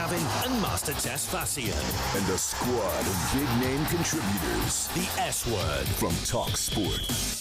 Gavin and Master Tess Fassian. And a squad of big-name contributors. The S Word from talkSPORT.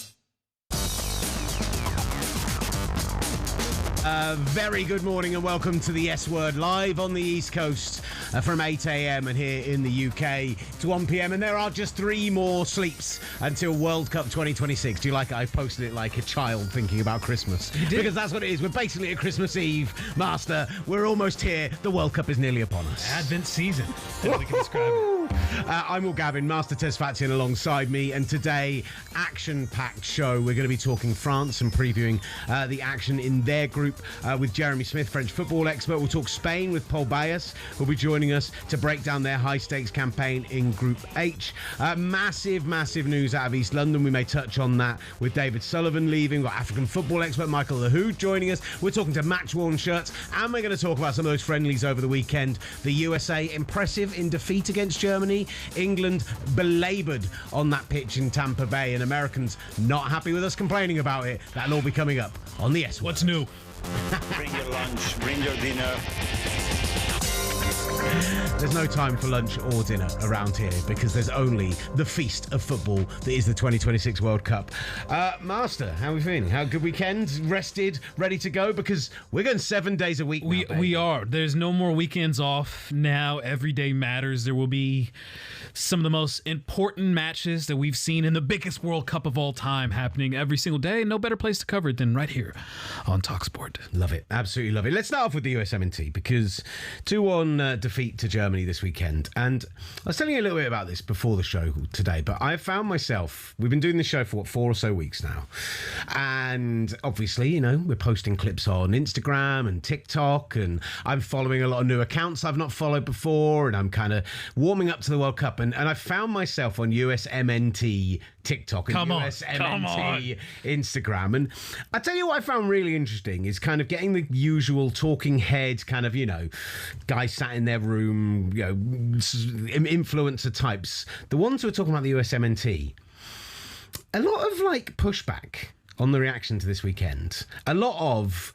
Very good morning and welcome to the S Word live on the East Coast from 8 a.m. and here in the UK to 1 p.m. And there are just 3 more sleeps until World Cup 2026. Do you like it? I posted it like a child thinking about Christmas. You did? Because that's what it is. We're basically at Christmas Eve, Master. We're almost here. The World Cup is nearly upon us. Advent season, as we can describe it. I'm Will Gavin, Master Tess Fatsian alongside me, and today, action-packed show. We're going to be talking France and previewing the action in their group with Jeremy Smith, French football expert. We'll talk Spain with Paul Bayas, who'll be joining us to break down their high-stakes campaign in Group H. Massive news out of East London. We may touch on that with David Sullivan leaving. We've got African football expert Michael Lahoud joining us. We're talking to match-worn shirts, and we're going to talk about some of those friendlies over the weekend. The USA impressive in defeat against Germany. England belaboured on that pitch in Tampa Bay, and Americans not happy with us complaining about it. That'll all be coming up on the S Word. What's new? Bring your lunch, bring your dinner. There's no time for lunch or dinner around here because there's only the feast of football that is the 2026 World Cup. Master, how are we feeling? How good weekend? Rested? Ready to go? Because we're going 7 days a week now, We are. There's no more weekends off now. Every day matters. There will be some of the most important matches that we've seen in the biggest World Cup of all time happening every single day. No better place to cover it than right here on talkSPORT. Love it. Absolutely love it. Let's start off with the USMNT because 2-1 defeat to Germany this weekend. And I was telling you a little bit about this before the show today, but I found myself, we've been doing this show for 4 or so weeks now. And obviously, you know, we're posting clips on Instagram and TikTok, and I'm following a lot of new accounts I've not followed before, and I'm kind of warming up to the World Cup. And I found myself on USMNT TikTok and USMNT Instagram. And I tell you what I found really interesting is kind of getting the usual talking head kind of, you know, guys sat in their room, you know, influencer types. The ones who are talking about the USMNT, a lot of like pushback on the reaction to this weekend. A lot of,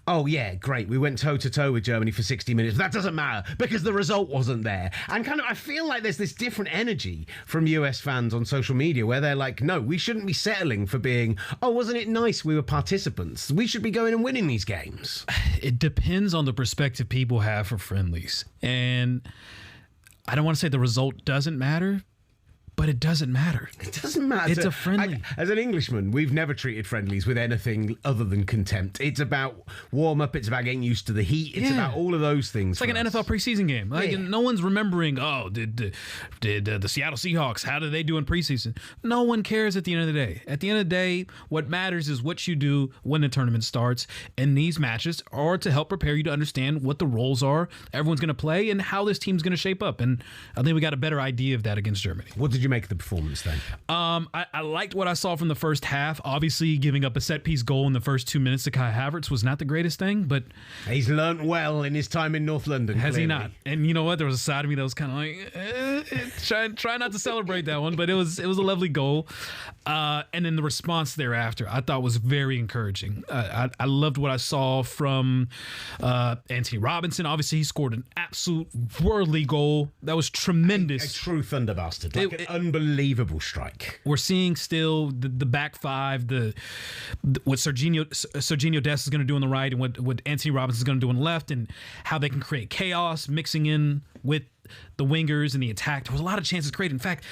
oh yeah, great, we went toe-to-toe with Germany for 60 minutes. That doesn't matter because the result wasn't there. And kind of, I feel like there's this different energy from US fans on social media where they're like, no, we shouldn't be settling for being, oh, wasn't it nice we were participants? We should be going and winning these games. It depends on the perspective people have for friendlies. And I don't want to say the result doesn't matter, but it doesn't matter. It doesn't matter. It's a friendly. As an Englishman, we've never treated friendlies with anything other than contempt. It's about warm-up. It's about getting used to the heat. It's about all of those things. It's like an NFL preseason game. Like no one's remembering, oh, did the Seattle Seahawks, how did they do in preseason? No one cares at the end of the day. At the end of the day, what matters is what you do when the tournament starts. And these matches are to help prepare you to understand what the roles are everyone's going to play and how this team's going to shape up. And I think we got a better idea of that against Germany. What did you make of the performance then? I liked what I saw from the first half. Obviously, giving up a set-piece goal in the first 2 minutes to Kai Havertz was not the greatest thing, but he's learnt well in his time in North London. Has clearly. he not? And you know what? There was a side of me that was kind of like, try not to celebrate that one, but it was a lovely goal. And then the response thereafter, I thought was very encouraging. I loved what I saw from Anthony Robinson. Obviously, he scored an absolute worldly goal. That was tremendous. A true thunder bastard. Like an unbelievable strike. We're seeing still the back five, what Serginho Dest is going to do on the right and what Anthony Robinson is going to do on the left, and how they can create chaos mixing in with the wingers and the attack. There was a lot of chances created. In fact,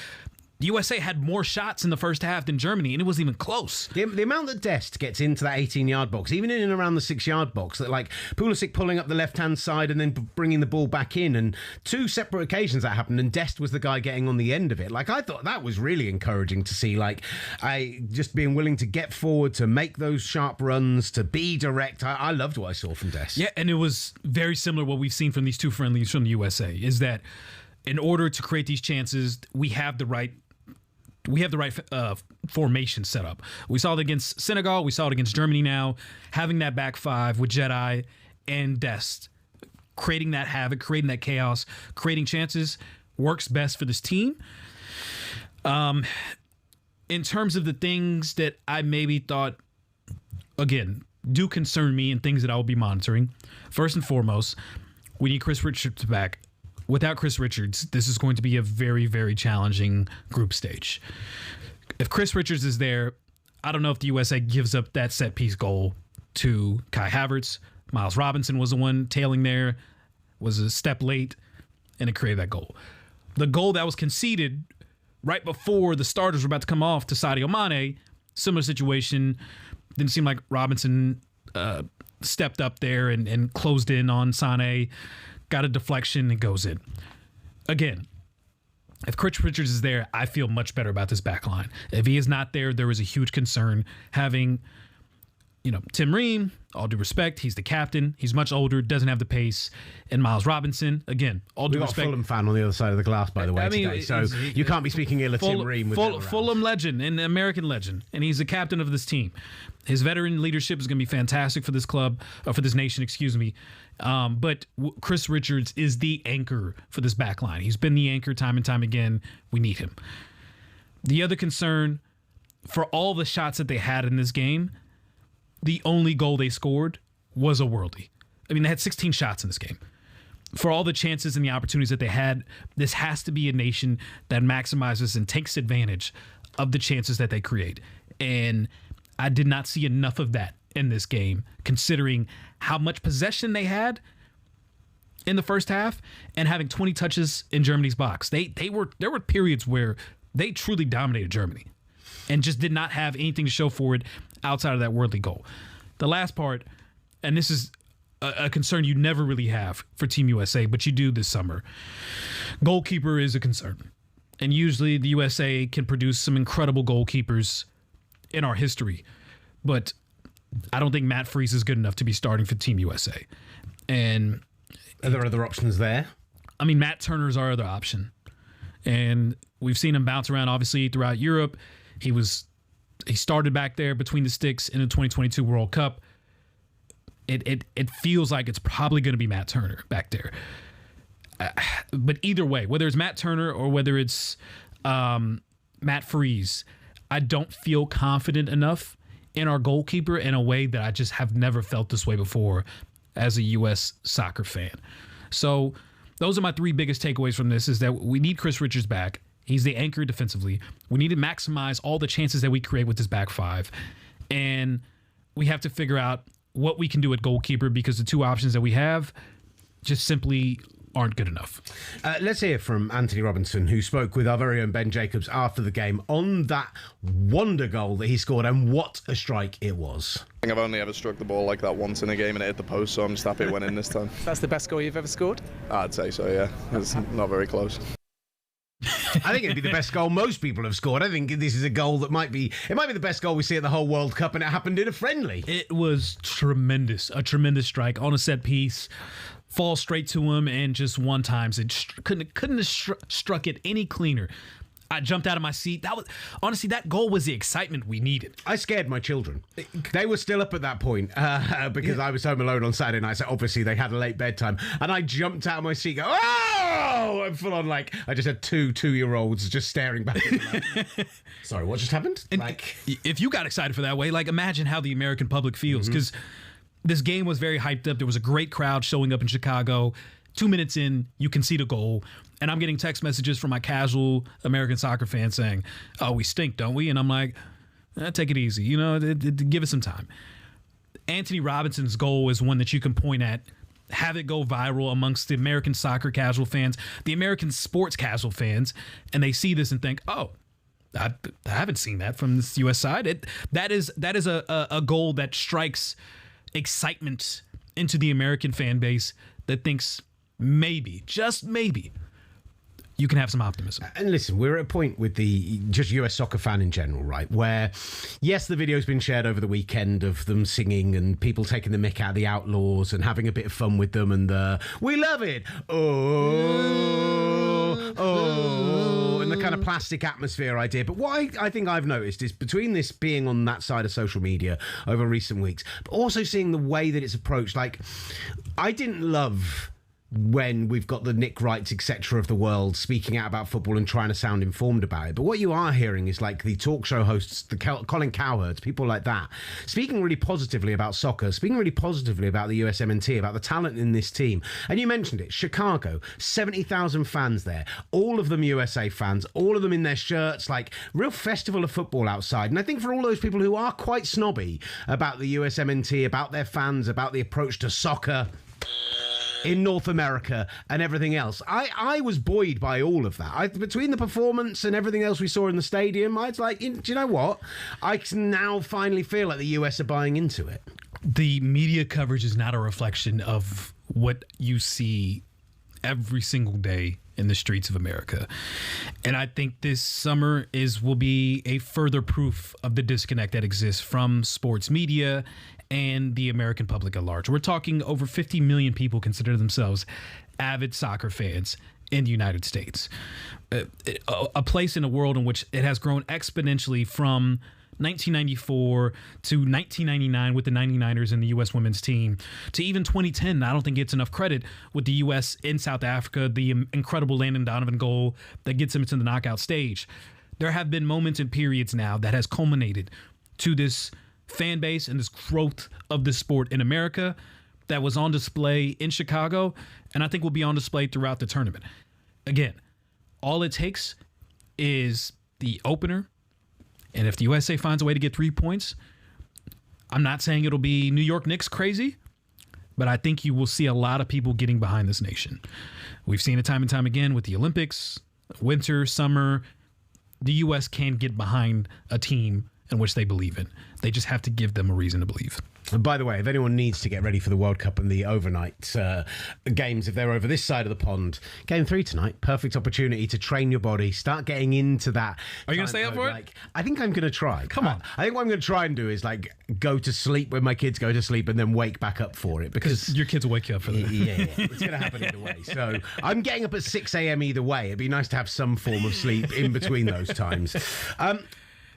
the USA had more shots in the first half than Germany, and it wasn't even close. The amount that Dest gets into that 18-yard box, even in and around the 6-yard box, that like Pulisic pulling up the left-hand side and then bringing the ball back in, and 2 separate occasions that happened, and Dest was the guy getting on the end of it. Like, I thought that was really encouraging to see, like, just being willing to get forward, to make those sharp runs, to be direct. I loved what I saw from Dest. Yeah, and it was very similar to what we've seen from these 2 friendlies from the USA, is that in order to create these chances, we have the right formation set up. We saw it against Senegal. We saw it against Germany now. Having that back five with Jedi and Dest, creating that havoc, creating that chaos, creating chances, works best for this team. In terms of the things that I maybe thought, again, do concern me and things that I will be monitoring, first and foremost, We need Chris Richards back. Without Chris Richards, this is going to be a very, very challenging group stage. If Chris Richards is there, I don't know if the USA gives up that set piece goal to Kai Havertz. Miles Robinson was the one tailing there, was a step late, and it created that goal. The goal that was conceded right before the starters were about to come off to Sadio Mane, similar situation. Didn't seem like Robinson stepped up there and closed in on Sané. Got a deflection and goes in. Again, if Chris Richards is there, I feel much better about this back line. If he is not there, there is a huge concern having, Tim Ream, all due respect, he's the captain. He's much older, doesn't have the pace. And Miles Robinson, again, all due respect. We've got a Fulham fan on the other side of the glass, by the way, today. So you can't be speaking ill of Tim Ream. Fulham legend and American legend. And he's the captain of this team. His veteran leadership is going to be fantastic for this club, or for this nation, excuse me. But Chris Richards is the anchor for this back line. He's been the anchor time and time again. We need him. The other concern, for all the shots that they had in this game, the only goal they scored was a worldie. I mean, they had 16 shots in this game. For all the chances and the opportunities that they had, this has to be a nation that maximizes and takes advantage of the chances that they create. And I did not see enough of that in this game, considering how much possession they had in the first half and having 20 touches in Germany's box. There were periods where they truly dominated Germany and just did not have anything to show for it outside of that worldly goal. The last part, and this is a concern you never really have for Team USA, but you do this summer. Goalkeeper is a concern. And usually the USA can produce some incredible goalkeepers in our history. But I don't think Matt Freese is good enough to be starting for Team USA. And are there other options there? I mean, Matt Turner's our other option. And we've seen him bounce around, obviously, throughout Europe. He started back there between the sticks in the 2022 World Cup. It feels like it's probably going to be Matt Turner back there. But either way, whether it's Matt Turner or whether it's Matt Freese, I don't feel confident enough in our goalkeeper in a way that I just have never felt this way before as a U.S. soccer fan. So those are my three biggest takeaways from this, is that we need Chris Richards back. He's the anchor defensively. We need to maximize all the chances that we create with this back five. And we have to figure out what we can do at goalkeeper, because the two options that we have just simply aren't good enough. Let's hear from Anthony Robinson, who spoke with our very own Ben Jacobs after the game on that wonder goal that he scored, and what a strike it was. I think I've only ever struck the ball like that once in a game and it hit the post, so I'm just happy it went in this time. That's the best goal you've ever scored? I'd say so, yeah. It's not very close. I think it'd be the best goal most people have scored. I think this is a goal that might be the best goal we see at the whole World Cup, and it happened in a friendly. It was tremendous, a tremendous strike on a set piece, fall straight to him, and just one time it couldn't have struck it any cleaner. I jumped out of my seat. That goal was the excitement we needed. I scared my children. They were still up at that point because I was home alone on Saturday night. So obviously they had a late bedtime, and I jumped out of my seat. Oh! I'm full on I just had two-year-olds just staring back at me. Sorry, what just happened? And if you got excited for that way, imagine how the American public feels, because this game was very hyped up. There was a great crowd showing up in Chicago. 2 minutes in, you can see the goal. And I'm getting text messages from my casual American soccer fans saying, "Oh, we stink, don't we?" And I'm like, take it easy. Give it some time. Anthony Robinson's goal is one that you can point at, have it go viral amongst the American soccer casual fans, the American sports casual fans, and they see this and think, "Oh, I haven't seen that from this U.S. side." That is a goal that strikes excitement into the American fan base that thinks maybe, just maybe, you can have some optimism. And listen, we're at a point with the just US soccer fan in general, right, where, yes, the video's been shared over the weekend of them singing and people taking the mick out of the Outlaws and having a bit of fun with them, and we love it, and the kind of plastic atmosphere idea. But what I think I've noticed is, between this being on that side of social media over recent weeks, but also seeing the way that it's approached, I didn't love when we've got the Nick Wrights, etc. of the world speaking out about football and trying to sound informed about it. But what you are hearing is like the talk show hosts, the Colin Cowherds, people like that, speaking really positively about soccer, speaking really positively about the USMNT, about the talent in this team. And you mentioned it, Chicago, 70,000 fans there, all of them USA fans, all of them in their shirts, like real festival of football outside. And I think for all those people who are quite snobby about the USMNT, about their fans, about the approach to soccer in North America and everything else, I was buoyed by all of that. Between the performance and everything else we saw in the stadium, I was like, do you know what? I can now finally feel like the US are buying into it. The media coverage is not a reflection of what you see every single day in the streets of America. And I think this summer will be a further proof of the disconnect that exists from sports media and the American public at large. We're talking over 50 million people consider themselves avid soccer fans in the United States. A place in a world in which it has grown exponentially from 1994 to 1999 with the 99ers and the U.S. women's team to even 2010. I don't think gets enough credit with the U.S. in South Africa, the incredible Landon Donovan goal that gets them to the knockout stage. There have been moments and periods now that has culminated to this fan base and this growth of the sport in America that was on display in Chicago, and I think will be on display throughout the tournament. Again, all it takes is the opener, and if the USA finds a way to get 3 points, I'm not saying it'll be New York Knicks crazy, but I think you will see a lot of people getting behind this nation. We've seen it time and time again with the Olympics, winter, summer. The U.S. can get behind a team in which they believe in. They just have to give them a reason to believe. And by the way, if anyone needs to get ready for the World Cup and the overnight games, if they're over this side of the pond, Game 3 tonight, perfect opportunity to train your body, start getting into that. Are you going to stay up for it? I think I'm going to try. Come on. I think what I'm going to try and do is like go to sleep when my kids go to sleep and then wake back up for it. Because your kids will wake you up for that. Yeah. It's going to happen either way. So I'm getting up at 6 a.m. either way. It'd be nice to have some form of sleep in between those times.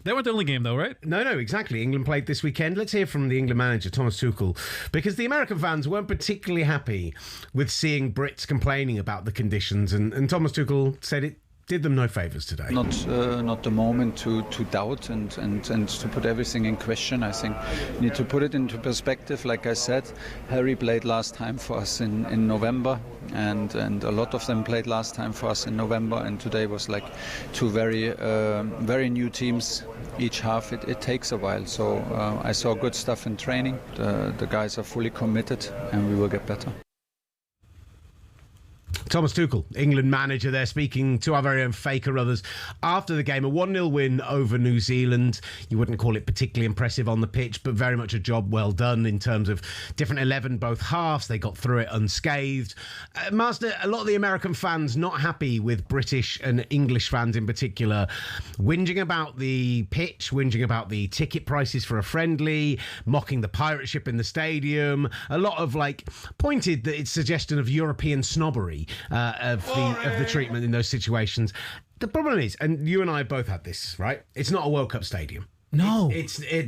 They weren't the only game, though, right? No, exactly. England played this weekend. Let's hear from the England manager, Thomas Tuchel, because the American fans weren't particularly happy with seeing Brits complaining about the conditions, and Thomas Tuchel said it did them no favours today. Not the moment to doubt and to put everything in question. I think we need to put it into perspective. Like I said, Harry played last time for us in November, and a lot of them played last time for us in November, and today was like two very new teams. Each half it takes a while, so I saw good stuff in training. The guys are fully committed, and we will get better. Thomas Tuchel, England manager there, speaking to our very own Faker Others after the game. A 1-0 win over New Zealand. You wouldn't call it particularly impressive on the pitch, but very much a job well done in terms of different 11 both halves. They got through it unscathed. Master, a lot of the American fans not happy with British and English fans in particular, whinging about the pitch, whinging about the ticket prices for a friendly, mocking the pirate ship in the stadium. A lot of pointed that it's suggestion of European snobbery of the treatment in those situations. The problem is, and you and I both had this, right? It's not a World Cup stadium. No,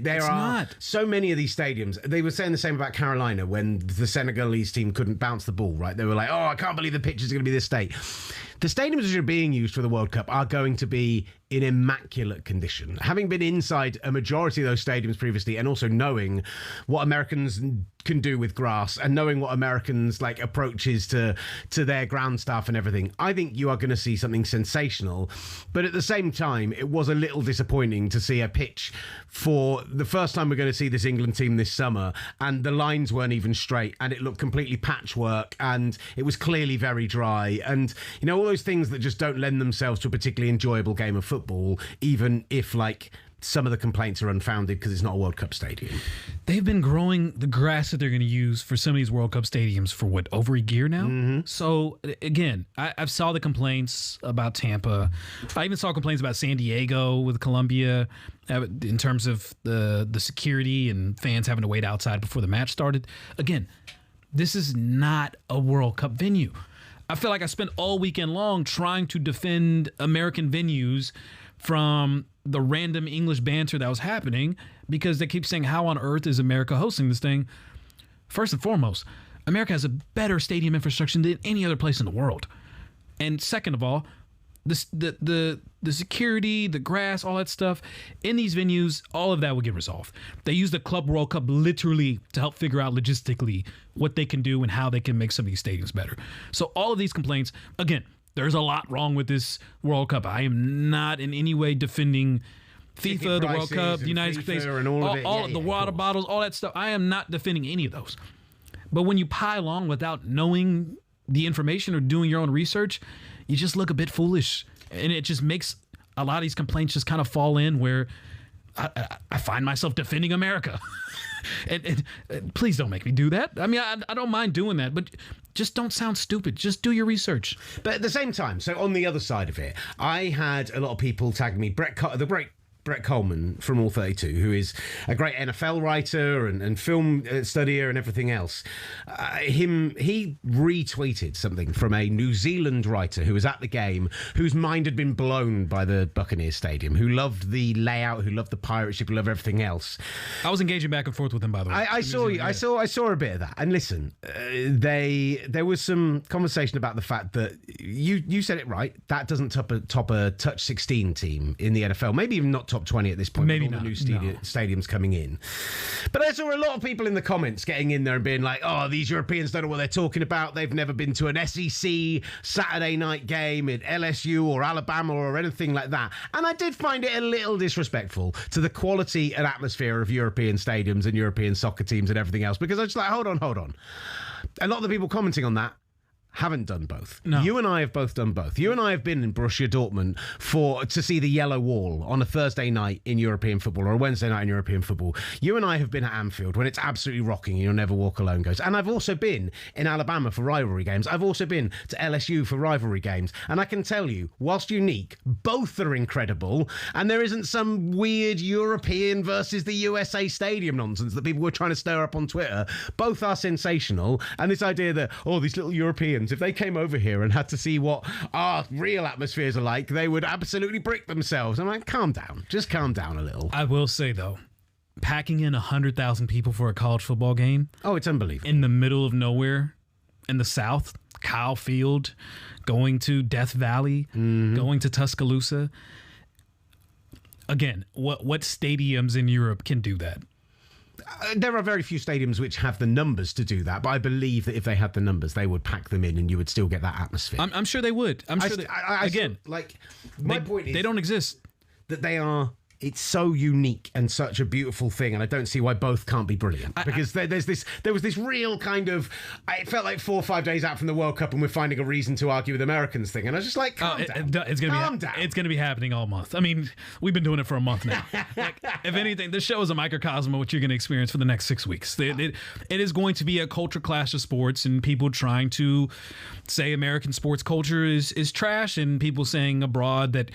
there are not. So many of these stadiums. They were saying the same about Carolina when the Senegalese team couldn't bounce the ball, right? They were like, oh, I can't believe the pitch is going to be this state. The stadiums that are being used for the World Cup are going to be in immaculate condition. Having been inside a majority of those stadiums previously, and also knowing what Americans can do with grass and knowing what Americans approaches to their ground staff and everything, I think you are going to see something sensational. But at the same time, it was a little disappointing to see a pitch for the first time we're going to see this England team this summer, and the lines weren't even straight, and it looked completely patchwork, and it was clearly very dry, and all those things that just don't lend themselves to a particularly enjoyable game of football, even if some of the complaints are unfounded because it's not a World Cup stadium. They've been growing the grass that they're going to use for some of these World Cup stadiums for over a year now. Mm-hmm. So again, I've saw the complaints about Tampa. I even saw complaints about San Diego with Columbia in terms of the security and fans having to wait outside before the match started. Again, this is not a World Cup venue. I feel like I spent all weekend long trying to defend American venues from the random English banter that was happening because they keep saying, how on earth is America hosting this thing? First and foremost, America has a better stadium infrastructure than any other place in the world. And second of all, the security, the grass, all that stuff in these venues, all of that will get resolved. They use the Club World Cup literally to help figure out logistically what they can do and how they can make some of these stadiums better. So all of these complaints, again, there's a lot wrong with this World Cup. I am not in any way defending FIFA, the World Cup, the United States, and all of the water bottles, all that stuff. I am not defending any of those. But when you pile on without knowing the information or doing your own research, you just look a bit foolish. And it just makes a lot of these complaints just kind of fall in where I find myself defending America. and please don't make me do that. I mean, I don't mind doing that, but just don't sound stupid. Just do your research. But at the same time, so on the other side of it, I had a lot of people tag me, Brett Coleman from All 32, who is a great NFL writer and film studier and everything else. He retweeted something from a New Zealand writer who was at the game, whose mind had been blown by the Buccaneers Stadium, who loved the layout, who loved the pirate ship, who loved everything else. I was engaging back and forth with him, by the way. I saw a bit of that. And listen, there was some conversation about the fact that you said it right. That doesn't top a touch 16 team in the NFL. Maybe even not top 20 at this point. Maybe with all not. The new stadiums coming in. But I saw a lot of people in the comments getting in there and being like, oh, these Europeans don't know what they're talking about. They've never been to an SEC Saturday night game at LSU or Alabama or anything like that. And I did find it a little disrespectful to the quality and atmosphere of European stadiums and European soccer teams and everything else, because I was just like, hold on. A lot of the people commenting on that haven't done both. No. You and I have both done both. You and I have been in Borussia Dortmund to see the yellow wall on a Thursday night in European football or a Wednesday night in European football. You and I have been at Anfield when it's absolutely rocking and you'll never walk alone goes. And I've also been in Alabama for rivalry games. I've also been to LSU for rivalry games. And I can tell you, whilst unique, both are incredible. And there isn't some weird European versus the USA stadium nonsense that people were trying to stir up on Twitter. Both are sensational. And this idea that, oh, these little Europeans, if they came over here and had to see what our real atmospheres are like, they would absolutely brick themselves. I'm like, calm down. Just calm down a little. I will say, though, packing in 100,000 people for a college football game. Oh, it's unbelievable. In the middle of nowhere in the South, Kyle Field, going to Death Valley, going to Tuscaloosa. Again, what stadiums in Europe can do that? There are very few stadiums which have the numbers to do that, but I believe that if they had the numbers, they would pack them in and you would still get that atmosphere. I'm sure they would. I'm sure again, my point is they don't exist. That they are. It's so unique and such a beautiful thing, and I don't see why both can't be brilliant. Because there was this real kind of, it felt like 4 or 5 days out from the World Cup, and we're finding a reason to argue with Americans thing, and I was just like, calm down. It's gonna be happening all month. I mean, we've been doing it for a month now. Like, if anything, this show is a microcosm of what you're going to experience for the next 6 weeks. It is going to be a culture clash of sports, and people trying to say American sports culture is trash, and people saying abroad that.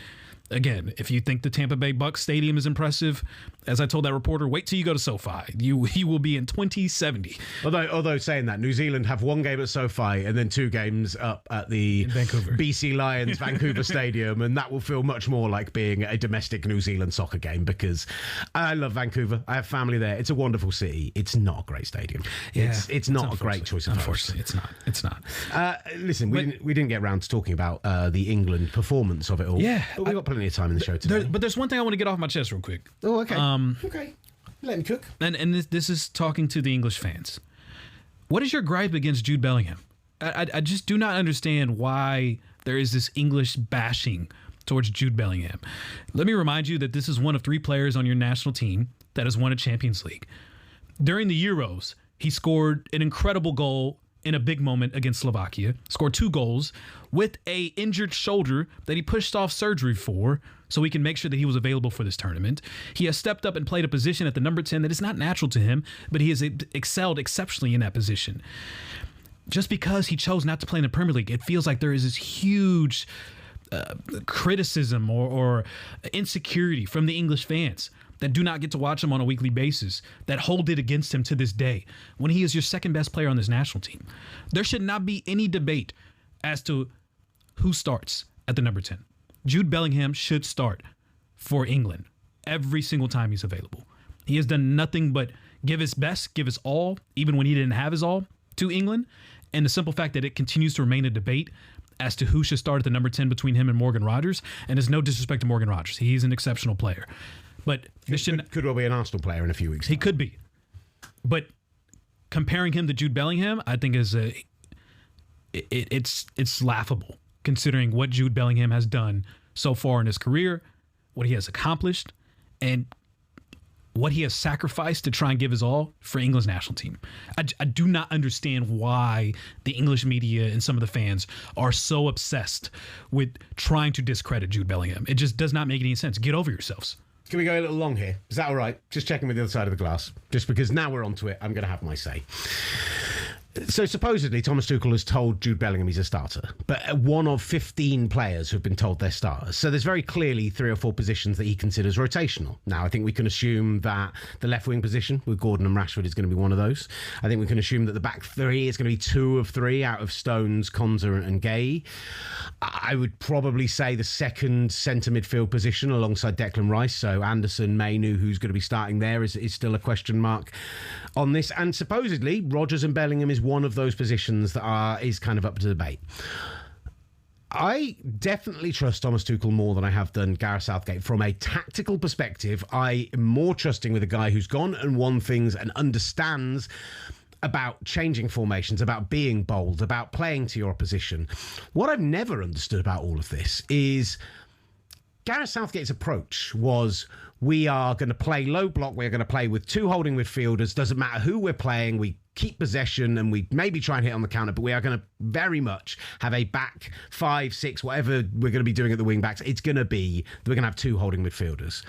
Again, if you think the Tampa Bay Bucks Stadium is impressive, as I told that reporter, wait till you go to SoFi. You will be in 2070. Although saying that, New Zealand have one game at SoFi and then 2 games up at the BC Lions Vancouver Stadium, and that will feel much more like being a domestic New Zealand soccer game, because I love Vancouver. I have family there. It's a wonderful city. It's not a great stadium. Yeah, it's not a great choice of Unfortunately, it's not. Listen, we didn't get around to talking about the England performance of it all. Yeah, but we got plenty of time in the show today. But there's one thing I want to get off my chest real quick. Oh, okay. Okay. Let him cook. And this is talking to the English fans. What is your gripe against Jude Bellingham? I just do not understand why there is this English bashing towards Jude Bellingham. Let me remind you that this is one of 3 players on your national team that has won a Champions League. During the Euros, he scored an incredible goal in a big moment against Slovakia, scored 2 goals with a injured shoulder that he pushed off surgery for so we can make sure that he was available for this tournament. He has stepped up and played a position at the number 10 that is not natural to him, but he has excelled exceptionally in that position. Just because he chose not to play in the Premier League, it feels like there is this huge criticism or insecurity from the English fans that do not get to watch him on a weekly basis, that hold it against him to this day, when he is your second best player on this national team. There should not be any debate as to who starts at the number 10. Jude Bellingham should start for England every single time he's available. He has done nothing but give his best, give his all, even when he didn't have his all, to England, and the simple fact that it continues to remain a debate as to who should start at the number 10 between him and Morgan Rogers. And there's no disrespect to Morgan Rogers. He's an exceptional player. But this could well be an Arsenal player in a few weeks. He could be. But comparing him to Jude Bellingham, I think it's laughable, considering what Jude Bellingham has done so far in his career, what he has accomplished, and what he has sacrificed to try and give his all for England's national team. I do not understand why the English media and some of the fans are so obsessed with trying to discredit Jude Bellingham. It just does not make any sense. Get over yourselves. Can we go a little long here? Is that all right? Just checking with the other side of the glass. Just because now we're onto it, I'm going to have my say. So supposedly Thomas Tuchel has told Jude Bellingham he's a starter, but one of 15 players who've been told they're starters. So there's very clearly 3 or 4 positions that he considers rotational. Now, I think we can assume that the left wing position with Gordon and Rashford is going to be one of those. I think we can assume that the back 3 is going to be 2 of 3 out of Stones, Konza and Gay. I would probably say the second centre midfield position alongside Declan Rice. So Anderson, Mainu, who's going to be starting there, is still a question mark on this. And supposedly Rodgers and Bellingham is one of those positions that is kind of up to debate. I definitely trust Thomas Tuchel more than I have done Gareth Southgate. From a tactical perspective, I am more trusting with a guy who's gone and won things and understands about changing formations, about being bold, about playing to your opposition. What I've never understood about all of this is Gareth Southgate's approach was, we are going to play low block, we're going to play with 2 holding midfielders, doesn't matter who we're playing, we keep possession and we maybe try and hit on the counter, but we are going to very much have a back 5, 6, whatever we're going to be doing at the wing backs. It's going to be that we're going to have 2 holding midfielders.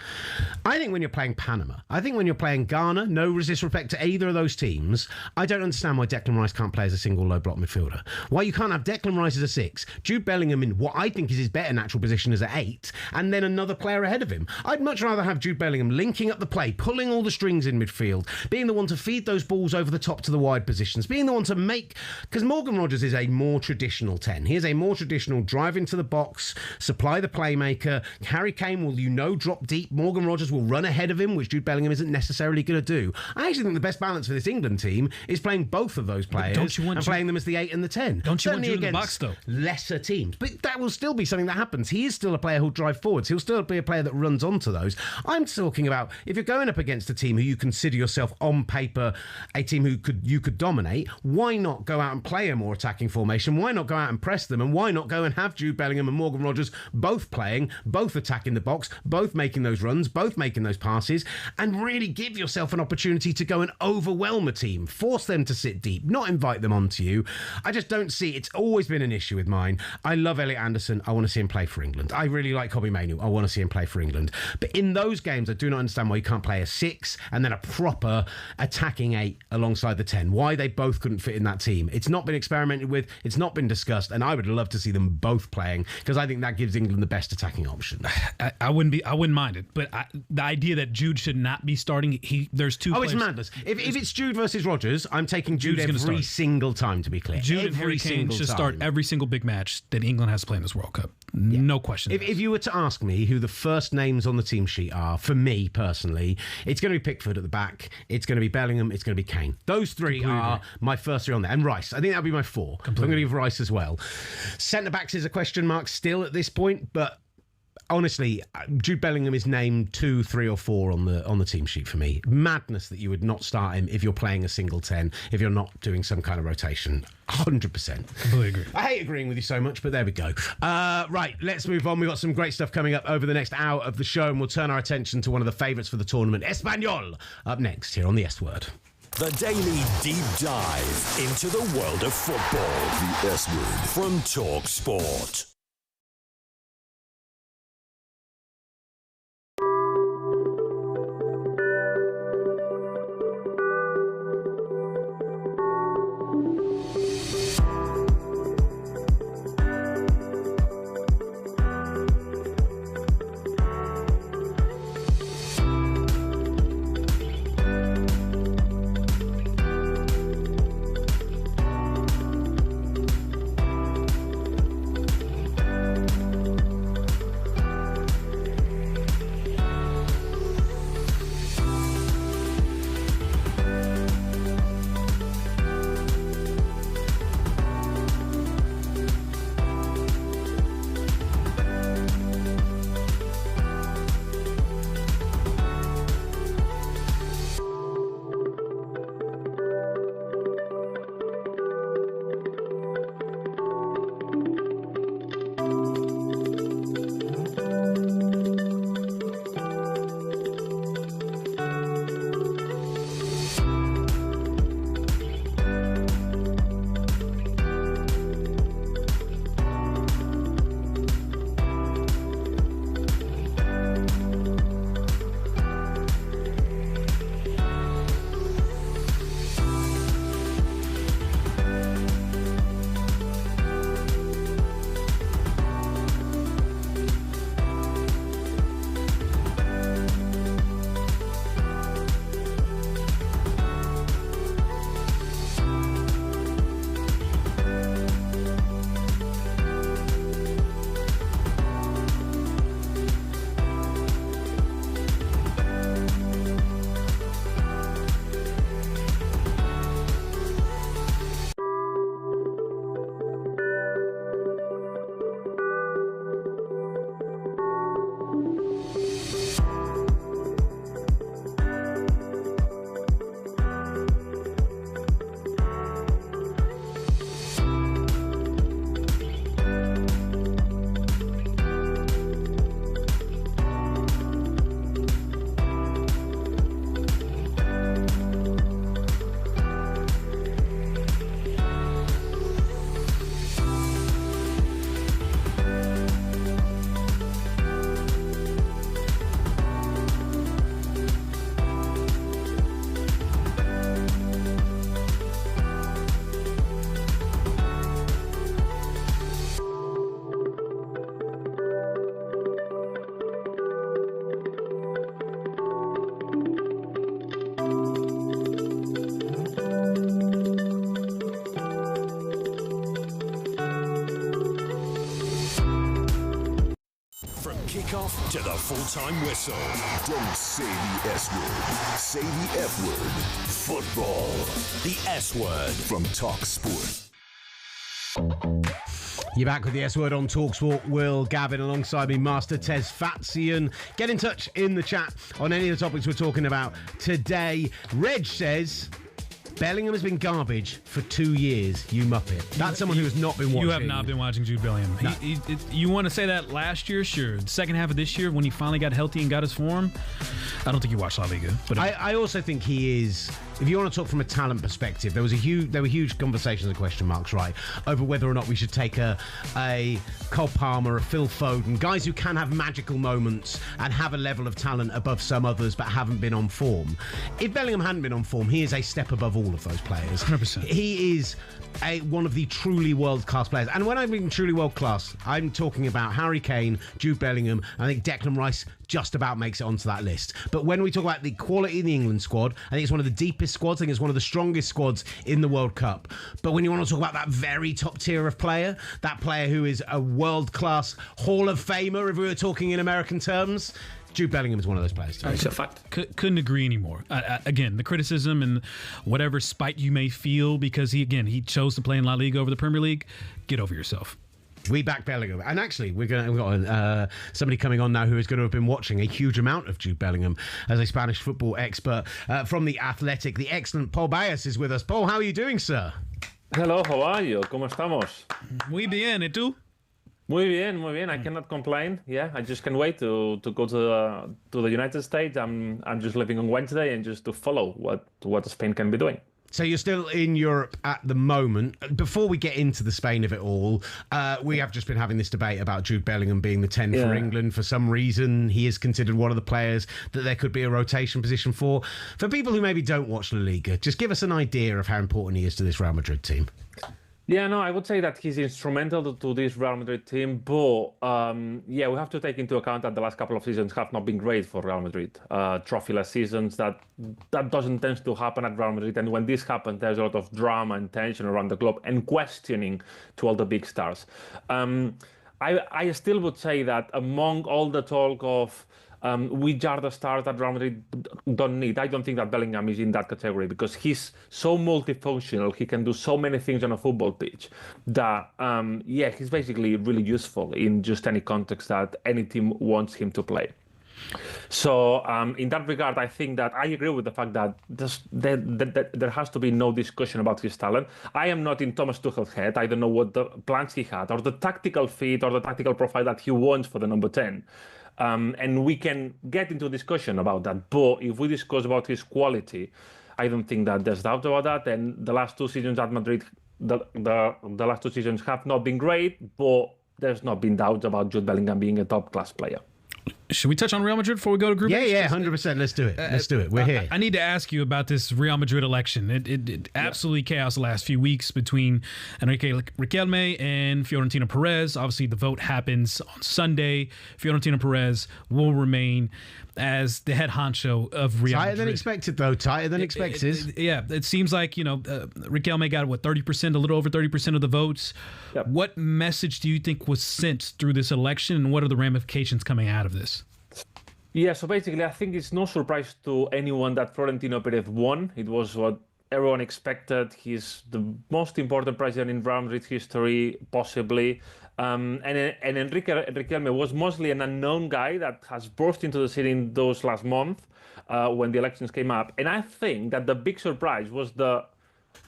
I think when you're playing Panama, I think when you're playing Ghana, no disrespect to either of those teams, I don't understand why Declan Rice can't play as a single low block midfielder. Why you can't have Declan Rice as a 6, Jude Bellingham in what I think is his better natural position as an 8, and then another player ahead of him. I'd much rather have Jude Bellingham linking up the play, pulling all the strings in midfield, being the one to feed those balls over the top to the wide positions, being the one to make... Because Morgan Rogers is a more traditional 10. He is a more traditional drive into the box, supply the playmaker. Harry Kane will, drop deep. Morgan Rogers will run ahead of him, which Jude Bellingham isn't necessarily going to do. I actually think the best balance for this England team is playing both of those players and playing them as the 8 and the 10. Don't you want Jude in the box, though? Lesser teams. But that will still be something that happens. He is still a player who'll drive forwards. He'll still be a player that runs onto those. I'm talking about if you're going up against a team who you consider yourself on paper a team who you could dominate, why not go out and play a more attacking formation? Why not go out and press them? And why not go and have Jude Bellingham and Morgan Rogers both playing, both attacking the box, both making those runs, both making those passes, and really give yourself an opportunity to go and overwhelm a team, force them to sit deep, not invite them onto you. I just don't see, it's always been an issue with mine. I love Elliot Anderson. I want to see him play for England. I really like Kobbie Mainoo. I want to see him play for England. But in those games, I do not understand why you can't play a 6 and then a proper attacking 8 alongside the 10. Why they both couldn't fit in that team. It's not been experimented with. It's not been discussed. And I would love to see them both playing because I think that gives England the best attacking option. I wouldn't mind it. But the idea that Jude should not be starting, there's 2 players. It's madness. If it's Jude versus Rogers, I'm taking Jude every single time, to be clear. Jude and Harry Kane should start every single big match that England has to play in this World Cup. Yeah. No question. If you were to ask me who the first names on the team sheet are, for me personally, it's going to be Pickford at the back, it's going to be Bellingham, it's going to be Kane. Those 3 are my first 3 on there. And Rice. I think that'll be my 4. So I'm going to give Rice as well. Centre-backs is a question mark still at this point, but honestly, Jude Bellingham is named 2, 3 or 4 on the team sheet for me. Madness that you would not start him if you're playing a single 10, if you're not doing some kind of rotation. 100%. Completely agree. I hate agreeing with you so much, but there we go. Right, let's move on. We've got some great stuff coming up over the next hour of the show, and we'll turn our attention to one of the favourites for the tournament, Espanyol, up next here on the S Word. The daily deep dive into the world of football. The S Word from talkSPORT. kickoff to the full-time whistle. Don't say the S word. Say the F word. Football. The S word. From talkSPORT. You're back with the S word on talkSPORT. Will Gavin alongside me, Master Tez Fatsian. Get in touch in the chat on any of the topics we're talking about today. Reg says Bellingham has been garbage for 2 years, you muppet. That's someone who has not been watching. You have not been watching Jude Bellingham. No. You want to say that last year? Sure. The second half of this year, when he finally got healthy and got his form, I don't think you watched La Liga. But I also think he is, if you want to talk from a talent perspective, there were huge conversations and question marks, right, over whether or not we should take a Cole Palmer, a Phil Foden, guys who can have magical moments and have a level of talent above some others but haven't been on form. If Bellingham hadn't been on form, he is a step above all of those players. 100%. He is one of the truly world-class players. And when I mean truly world-class, I'm talking about Harry Kane, Jude Bellingham. I think Declan Rice just about makes it onto that list. But when we talk about the quality in the England squad, I think it's one of the deepest squads. I think it's one of the strongest squads in the World Cup. But when you want to talk about that very top tier of player, that player who is a world-class Hall of Famer, if we were talking in American terms, Jude Bellingham is one of those players. It's a fact. Couldn't agree anymore. Again, the criticism and whatever spite you may feel because he chose to play in La Liga over the Premier League, get over yourself. We back Bellingham. And actually, we've got somebody coming on now who is going to have been watching a huge amount of Jude Bellingham as a Spanish football expert from The Athletic. The excellent Paul Bayas is with us. Paul, how are you doing, sir? Hello, how are you? ¿Cómo estamos? Muy bien, ¿y tú? Muy bien, muy bien. I cannot complain. Yeah, I just can't wait to go to the United States. I'm just leaving on Wednesday and just to follow what Spain can be doing. So you're still in Europe at the moment. Before we get into the Spain of it all, we have just been having this debate about Jude Bellingham being the 10 for England. For some reason, he is considered one of the players that there could be a rotation position for. For people who maybe don't watch La Liga, just give us an idea of how important he is to this Real Madrid team. Yeah, no, I would say that he's instrumental to this Real Madrid team, but we have to take into account that the last couple of seasons have not been great for Real Madrid. Trophyless seasons, that doesn't tend to happen at Real Madrid, and when this happens, there's a lot of drama and tension around the club and questioning to all the big stars. I still would say that among all the talk of which are the stars that Real Madrid don't need, I don't think that Bellingham is in that category because he's so multifunctional. He can do so many things on a football pitch that, he's basically really useful in just any context that any team wants him to play. So in that regard, I think that I agree with the fact that there has to be no discussion about his talent. I am not in Thomas Tuchel's head. I don't know what the plans he had or the tactical fit or the tactical profile that he wants for the number 10. And we can get into discussion about that. But if we discuss about his quality, I don't think that there's doubt about that. And the last 2 seasons at Madrid, the last 2 seasons have not been great, but there's not been doubt about Jude Bellingham being a top-class player. Should we touch on Real Madrid before we go to Group H? Yeah, 100%. Let's do it. Let's do it. We're here. I need to ask you about this Real Madrid election. It absolutely chaos the last few weeks between Enrique Riquelme and Florentino Perez. Obviously, the vote happens on Sunday. Florentino Perez will remain as the head honcho of Real Madrid. Tighter than expected, though. Tighter than expected. It seems like, Riquelme got, 30%, a little over 30% of the votes. Yep. What message do you think was sent through this election, and what are the ramifications coming out of this? Yeah, so basically, I think it's no surprise to anyone that Florentino Perez won. It was what everyone expected. He's the most important president in Real Madrid history, possibly. And Enrique Riquelme was mostly an unknown guy that has burst into the scene in those last month when the elections came up. And I think that the big surprise was the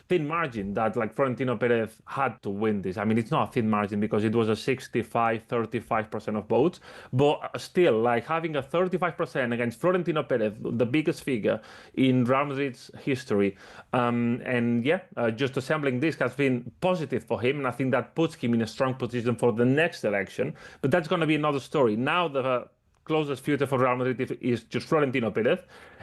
thin margin that Florentino Perez had to win this. I mean, it's not a thin margin because it was a 35% of votes, but still, having a 35% against Florentino Perez, the biggest figure in Real Madrid's history, just assembling this has been positive for him, and I think that puts him in a strong position for the next election. But that's going to be another story. Now the closest future for Real Madrid is just Florentino Perez.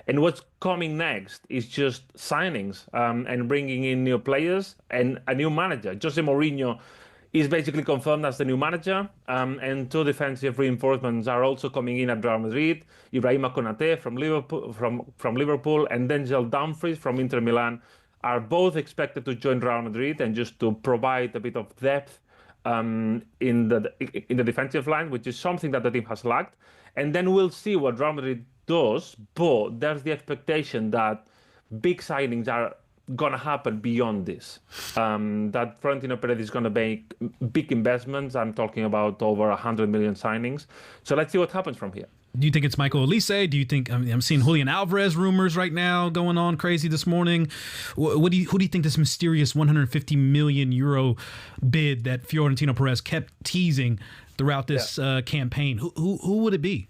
And what's coming next is just signings and bringing in new players and a new manager. Jose Mourinho is basically confirmed as the new manager, and 2 defensive reinforcements are also coming in at Real Madrid. Ibrahima Konate from Liverpool and Denzel Dumfries from Inter Milan are both expected to join Real Madrid and just to provide a bit of depth in the defensive line, which is something that the team has lacked. And then we'll see what Real Madrid does. But there's the expectation that big signings are going to happen beyond this. That Florentino Perez is going to make big investments. I'm talking about over 100 million signings. So let's see what happens from here. Do you think it's Michael Olise? Do you think I'm seeing Julian Alvarez rumors right now going on crazy this morning? Who do you think this mysterious 150 million euro bid that Florentino Perez kept teasing throughout this campaign? Who would it be?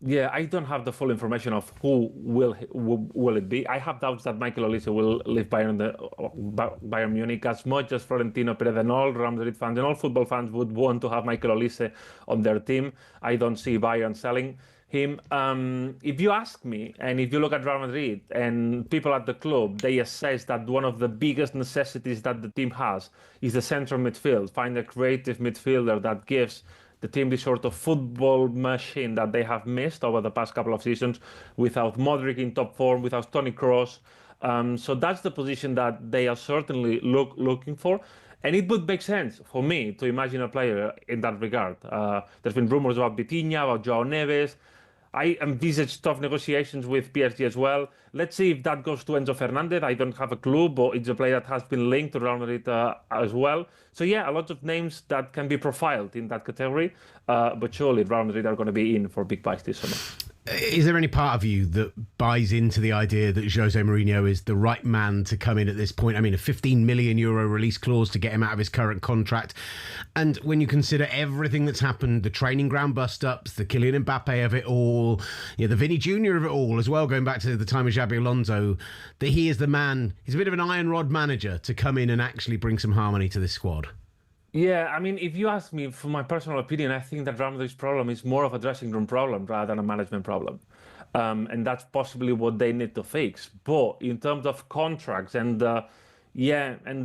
Yeah, I don't have the full information of who will it be. I have doubts that Michael Olise will leave Bayern Munich. As much as Florentino Perez and all Real Madrid fans and all football fans would want to have Michael Olise on their team, I don't see Bayern selling him. If you ask me, and if you look at Real Madrid and people at the club, they assess that one of the biggest necessities that the team has is the central midfield. Find a creative midfielder that gives the team this sort of football machine that they have missed over the past couple of seasons without Modric in top form, without Toni Kroos. So that's the position that they are certainly looking for. And it would make sense for me to imagine a player in that regard. There's been rumors about Vitinha, about João Neves. I envisage tough negotiations with PSG as well. Let's see if that goes to Enzo Fernandez. I don't have a clue, but it's a player that has been linked to Real Madrid as well. So yeah, a lot of names that can be profiled in that category. But surely Real Madrid are going to be in for big buys this summer. Is there any part of you that buys into the idea that Jose Mourinho is the right man to come in at this point? I mean, a 15 million euro release clause to get him out of his current contract. And when you consider everything that's happened, the training ground bust-ups, the Kylian Mbappe of it all, the Vinny Jr. of it all as well, going back to the time of Xabi Alonso, that he is the man, he's a bit of an iron rod manager to come in and actually bring some harmony to this squad. Yeah, I mean, if you ask me, for my personal opinion, I think that Real Madrid's problem is more of a dressing room problem rather than a management problem. And that's possibly what they need to fix. But in terms of contracts and the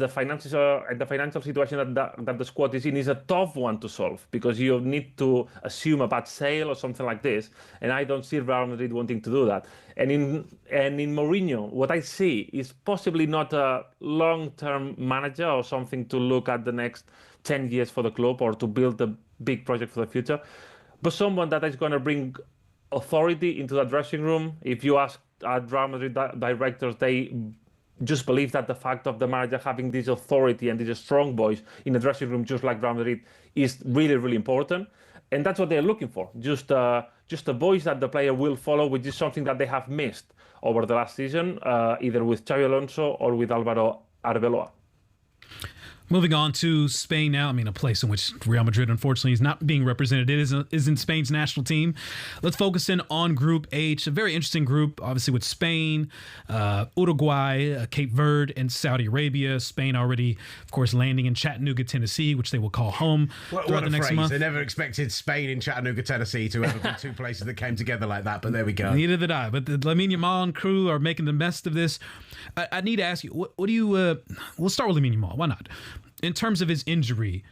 financial situation that the squad is in is a tough one to solve because you need to assume a bad sale or something like this. And I don't see Real Madrid wanting to do that. And in Mourinho, what I see is possibly not a long-term manager or something to look at the next 10 years for the club or to build a big project for the future, but someone that is going to bring authority into the dressing room. If you ask Real Madrid directors, they just believe that the fact of the manager having this authority and these strong voice in the dressing room, just like Real Madrid, is really, really important. And that's what they're looking for. Just a voice that the player will follow, which is something that they have missed over the last season, either with Xabi Alonso or with Álvaro Arbeloa. Moving on to Spain now. I mean, a place in which Real Madrid, unfortunately, is not being represented. It isn't Spain's national team. Let's focus in on Group H, a very interesting group, obviously, with Spain, Uruguay, Cape Verde, and Saudi Arabia. Spain already, of course, landing in Chattanooga, Tennessee, which they will call home throughout the next month. They never expected Spain in Chattanooga, Tennessee to ever be two places that came together like that, but there we go. Neither did I. But the Lamine Yamal and crew are making the best of this. I need to ask you, what do you... we'll start with Lamine Yamal. Why not? In terms of his injury,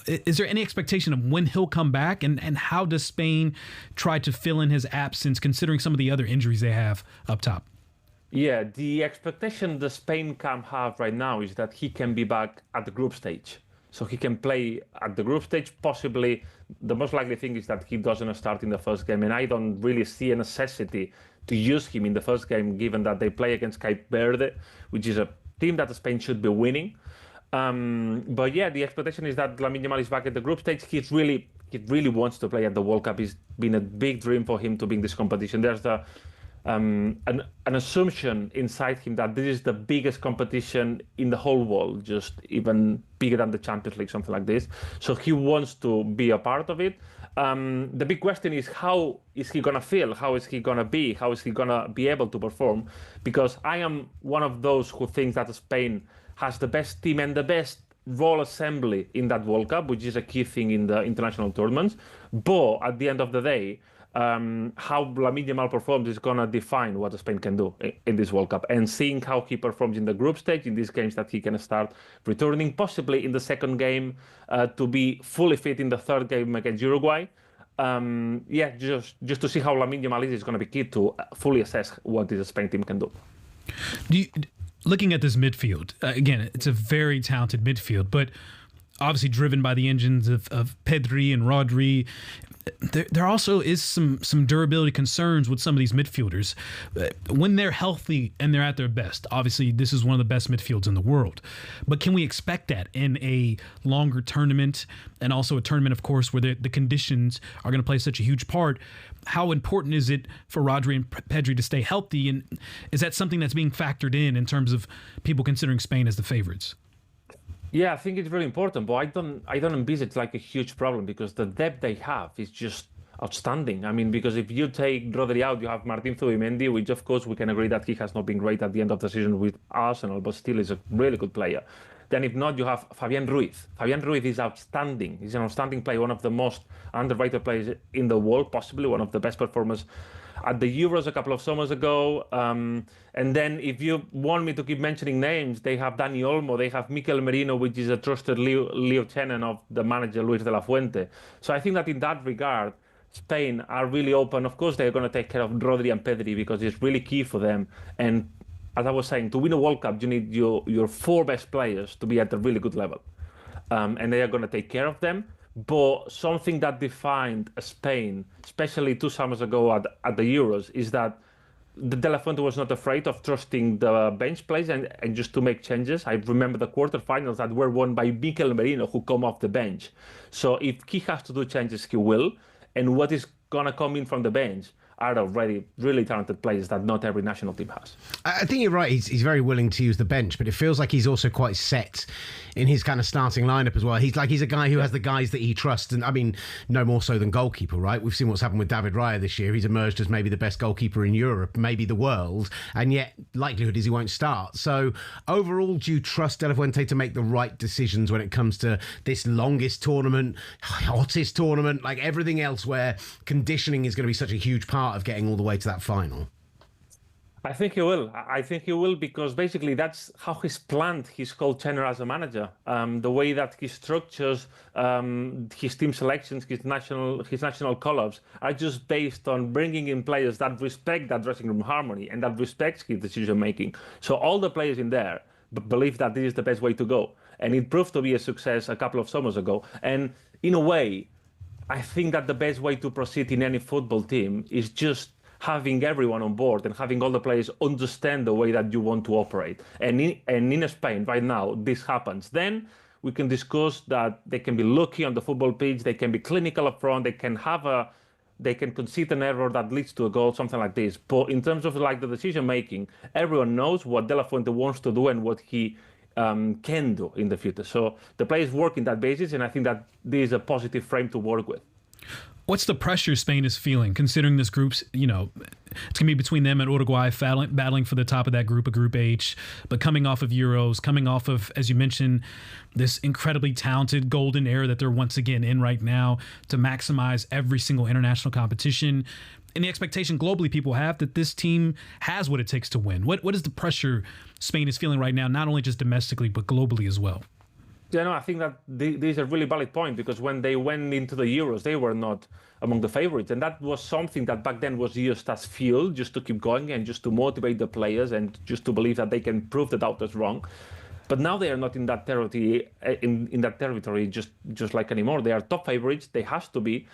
is there any expectation of when he'll come back? And how does Spain try to fill in his absence, considering some of the other injuries they have up top? Yeah, the expectation the Spain can have right now is that he can be back at the group stage. So he can play at the group stage. Possibly the most likely thing is that he doesn't start in the first game. And I don't really see a necessity to use him in the first game, given that they play against Cape Verde, which is a team that Spain should be winning. But yeah, the expectation is that Lamine Yamal is back at the group stage. He really wants to play at the World Cup. It's been a big dream for him to be in this competition. There's an assumption inside him that this is the biggest competition in the whole world, just even bigger than the Champions League, something like this. So he wants to be a part of it. The big question is, how is he going to feel? How is he going to be? How is he going to be able to perform? Because I am one of those who thinks that Spain has the best team and the best role assembly in that World Cup, which is a key thing in the international tournaments. But at the end of the day, how Lamine Yamal performs is going to define what Spain can do in this World Cup. And seeing how he performs in the group stage, in these games that he can start returning, possibly in the second game, to be fully fit in the third game against Uruguay. Just to see how Lamine Yamal is going to be key to fully assess what this Spain team can do. Looking at this midfield, again, it's a very talented midfield, but obviously driven by the engines of Pedri and Rodri. There also is some durability concerns with some of these midfielders. When they're healthy and they're at their best, obviously this is one of the best midfields in the world. But can we expect that in a longer tournament, and also a tournament, of course, where the conditions are going to play such a huge part? How important is it for Rodri and Pedri to stay healthy? And is that something that's being factored in terms of people considering Spain as the favorites? Yeah, I think it's very important, but I don't envisage like a huge problem, because the depth they have is just outstanding. I mean, because if you take Rodri out, you have Martin Zubimendi, which of course we can agree that he has not been great at the end of the season with Arsenal, but still is a really good player. Then if not, you have Fabian Ruiz. Fabian Ruiz is outstanding. He's an outstanding player, one of the most underrated players in the world, possibly one of the best performers at the Euros a couple of summers ago. And then if you want me to keep mentioning names, they have Dani Olmo, they have Mikel Merino, which is a trusted lieutenant of the manager Luis de la Fuente. So I think that in that regard, Spain are really open. Of course, they're going to take care of Rodri and Pedri, because it's really key for them. And as I was saying, to win a World Cup, you need your 4 best players to be at a really good level. And they are going to take care of them. But something that defined Spain, especially 2 summers ago at the Euros, is that De La Fuente was not afraid of trusting the bench players and just to make changes. I remember the quarterfinals that were won by Mikel Merino, who come off the bench. So if he has to do changes, he will. And what is going to come in from the bench are already really talented players that not every national team has. I think you're right. He's very willing to use the bench, but it feels like he's also quite set in his kind of starting lineup as well. He's a guy who has the guys that he trusts, and I mean, no more so than goalkeeper, right? We've seen what's happened with David Raya this year. He's emerged as maybe the best goalkeeper in Europe, maybe the world, and yet likelihood is he won't start. So overall, do you trust De La Fuente to make the right decisions when it comes to this longest tournament, hottest tournament, like everything else, where conditioning is going to be such a huge part of getting all the way to that final? I think he will. I think he will, because basically that's how he's planned his whole tenure as a manager. The way that he structures his team selections, his national call-ups are just based on bringing in players that respect that dressing room harmony and that respects his decision making. So all the players in there believe that this is the best way to go, and it proved to be a success a couple of summers ago. And in a way, I think that the best way to proceed in any football team is just having everyone on board and having all the players understand the way that you want to operate. And in Spain right now, this happens. Then we can discuss that they can be lucky on the football pitch, they can be clinical up front, they can concede an error that leads to a goal, something like this. But in terms of like the decision making, everyone knows what De La Fuente wants to do and what he can do in the future. So the players work in that basis, and I think that this is a positive frame to work with. What's the pressure Spain is feeling, considering this group's, it's going to be between them and Uruguay battling for the top of that group, of Group H, but coming off of Euros, coming off of, as you mentioned, this incredibly talented golden era that they're once again in right now to maximize every single international competition, and the expectation globally people have that this team has what it takes to win. What is the pressure Spain is feeling right now, not only just domestically, but globally as well? Yeah, no, I think that this is a really valid point, because when they went into the Euros, they were not among the favorites. And that was something that back then was used as fuel, just to keep going and just to motivate the players and just to believe that they can prove the doubters wrong. But now they are not in that territory, just like anymore. They are top favorites. They have to be.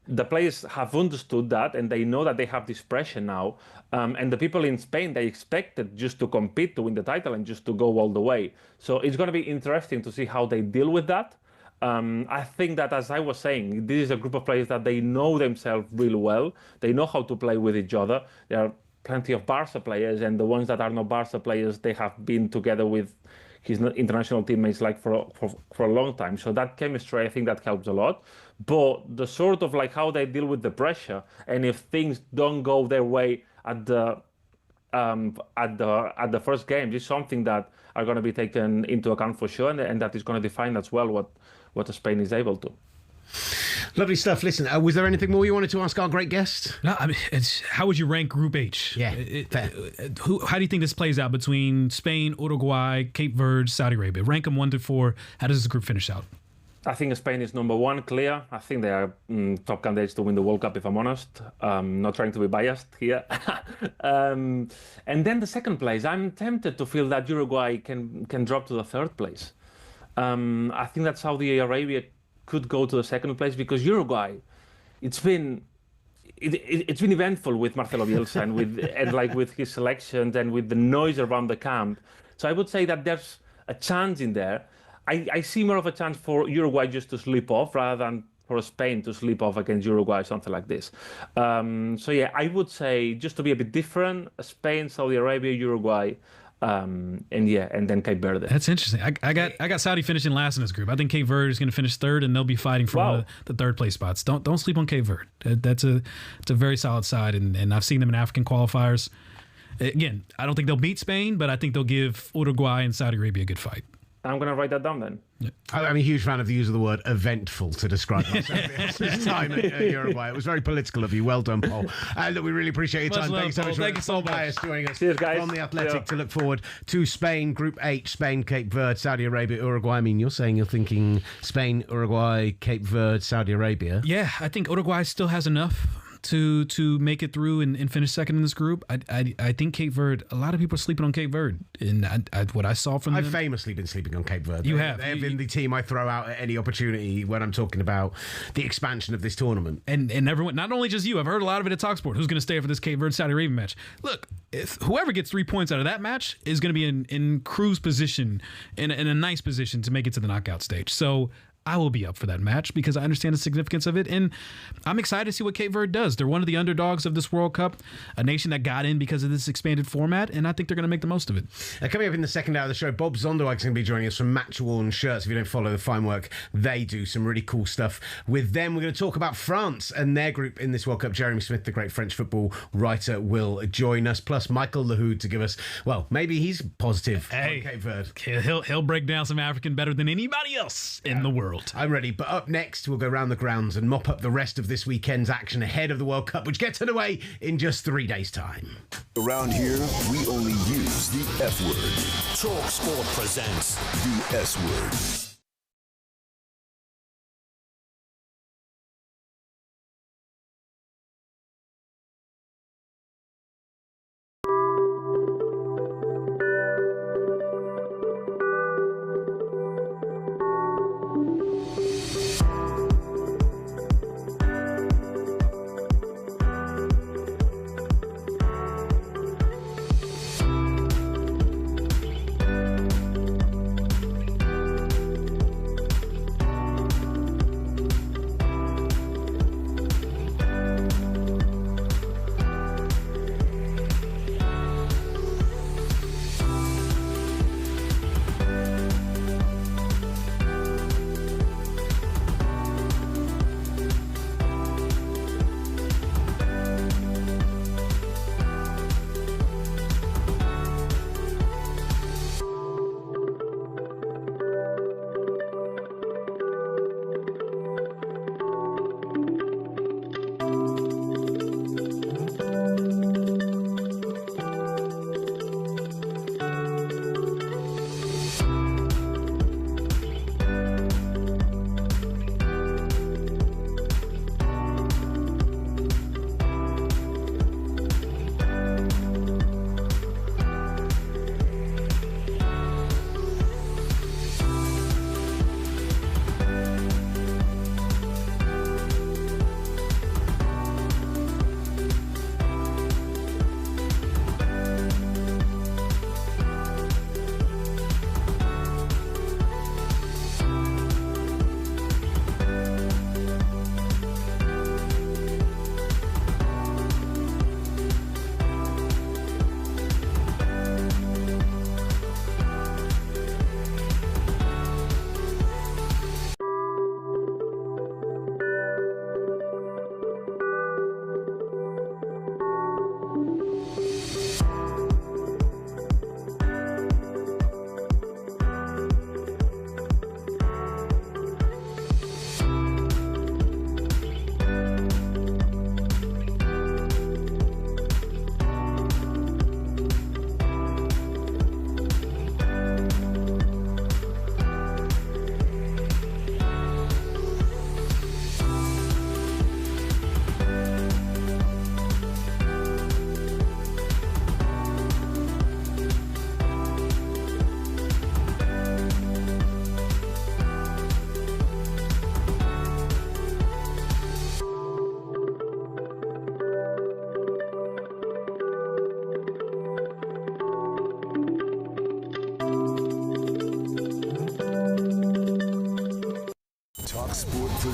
The players have understood that, and they know that they have this pressure now. And the people in Spain, they expected just to compete to win the title and just to go all the way. So it's going to be interesting to see how they deal with that. I think that, as I was saying, this is a group of players that they know themselves really well. They know how to play with each other. There are plenty of Barca players, and the ones that are not Barca players, they have been together with his international teammates like for a long time. So that chemistry, I think that helps a lot. But the sort of like how they deal with the pressure, and if things don't go their way at the first game, is something that are going to be taken into account for sure, and that is going to define as well what Spain is able to. Lovely stuff. Listen, was there anything more you wanted to ask our great guest? No, I mean, how would you rank Group H? Yeah, how do you think this plays out between Spain, Uruguay, Cape Verde, Saudi Arabia? Rank them 1 to 4. How does this group finish out? I think Spain is number 1, clear. I think they are top candidates to win the World Cup, if I'm honest. Not trying to be biased here. And then the second place, I'm tempted to feel that Uruguay can drop to the third place. I think that Saudi Arabia could go to the second place because Uruguay, it's been it's been eventful with Marcelo Bielsa and like with his selections and with the noise around the camp. So I would say that there's a chance in there. I see more of a chance for Uruguay just to slip off rather than for Spain to slip off against Uruguay, something like this. So yeah, I would say just to be a bit different, Spain, Saudi Arabia, Uruguay, and then Cape Verde. That's interesting. I got Saudi finishing last in this group. I think Cape Verde is going to finish third, and they'll be fighting for one of the third place spots. Don't sleep on Cape Verde. It's a very solid side, and I've seen them in African qualifiers. Again, I don't think they'll beat Spain, but I think they'll give Uruguay and Saudi Arabia a good fight. I'm going to write that down then. Yeah. I'm a huge fan of the use of the word eventful to describe this time at Uruguay. It was very political of you. Well done, Paul. Look, we really appreciate your time. Thank you so much. Thank you so much. Joining us Cheers, guys. from The Athletic to look forward to Spain, Group H, Spain, Cape Verde, Saudi Arabia, Uruguay. I mean, you're saying you're thinking Spain, Uruguay, Cape Verde, Saudi Arabia. Yeah, I think Uruguay still has enough to make it through and finish second in this group. I think Cape Verde, a lot of people are sleeping on Cape Verde. And what I saw from them... I've famously been sleeping on Cape Verde. You have. They've been the team I throw out at any opportunity when I'm talking about the expansion of this tournament. And everyone, not only just you, I've heard a lot of it at talkSPORT. Who's going to stay for this Cape Verde-Saudi Arabia match? Look, if whoever gets 3 points out of that match is going to be in cruise position, in a nice position to make it to the knockout stage. So I will be up for that match because I understand the significance of it. And I'm excited to see what Cape Verde does. They're one of the underdogs of this World Cup, a nation that got in because of this expanded format, and I think they're going to make the most of it. Coming up in the second hour of the show, Bob Zonderwijk is going to be joining us from Match Worn Shirts. If you don't follow the fine work they do, some really cool stuff with them. We're going to talk about France and their group in this World Cup. Jeremy Smith, the great French football writer, will join us, plus Michael Lahoud to give us, well, maybe he's positive on Cape Verde. He'll break down some African better than anybody else in the world. I'm ready, but up next we'll go round the grounds and mop up the rest of this weekend's action ahead of the World Cup, which gets underway in just 3 days' time. Around here, we only use the F word. talkSPORT presents The S word.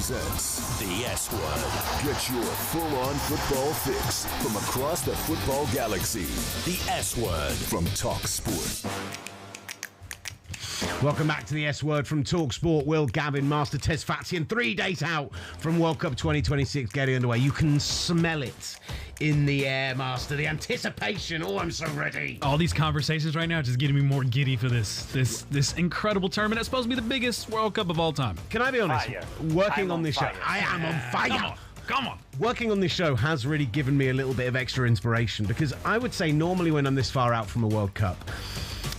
presents The S Word. Get your full-on football fix from across the football galaxy. The S Word. From talkSPORT. Welcome back to the S Word from talkSPORT. Will Gavin, Master Tez Fathian, 3 days out from World Cup 2026 getting underway. You can smell it in the air, Master. The anticipation. Oh, I'm so ready. All these conversations right now are just getting me more giddy for this incredible tournament. It's supposed to be the biggest World Cup of all time. Can I be honest? Fire. Working I'm on this show, fire. I am on fire. Come on. Working on this show has really given me a little bit of extra inspiration because I would say normally when I'm this far out from a World Cup,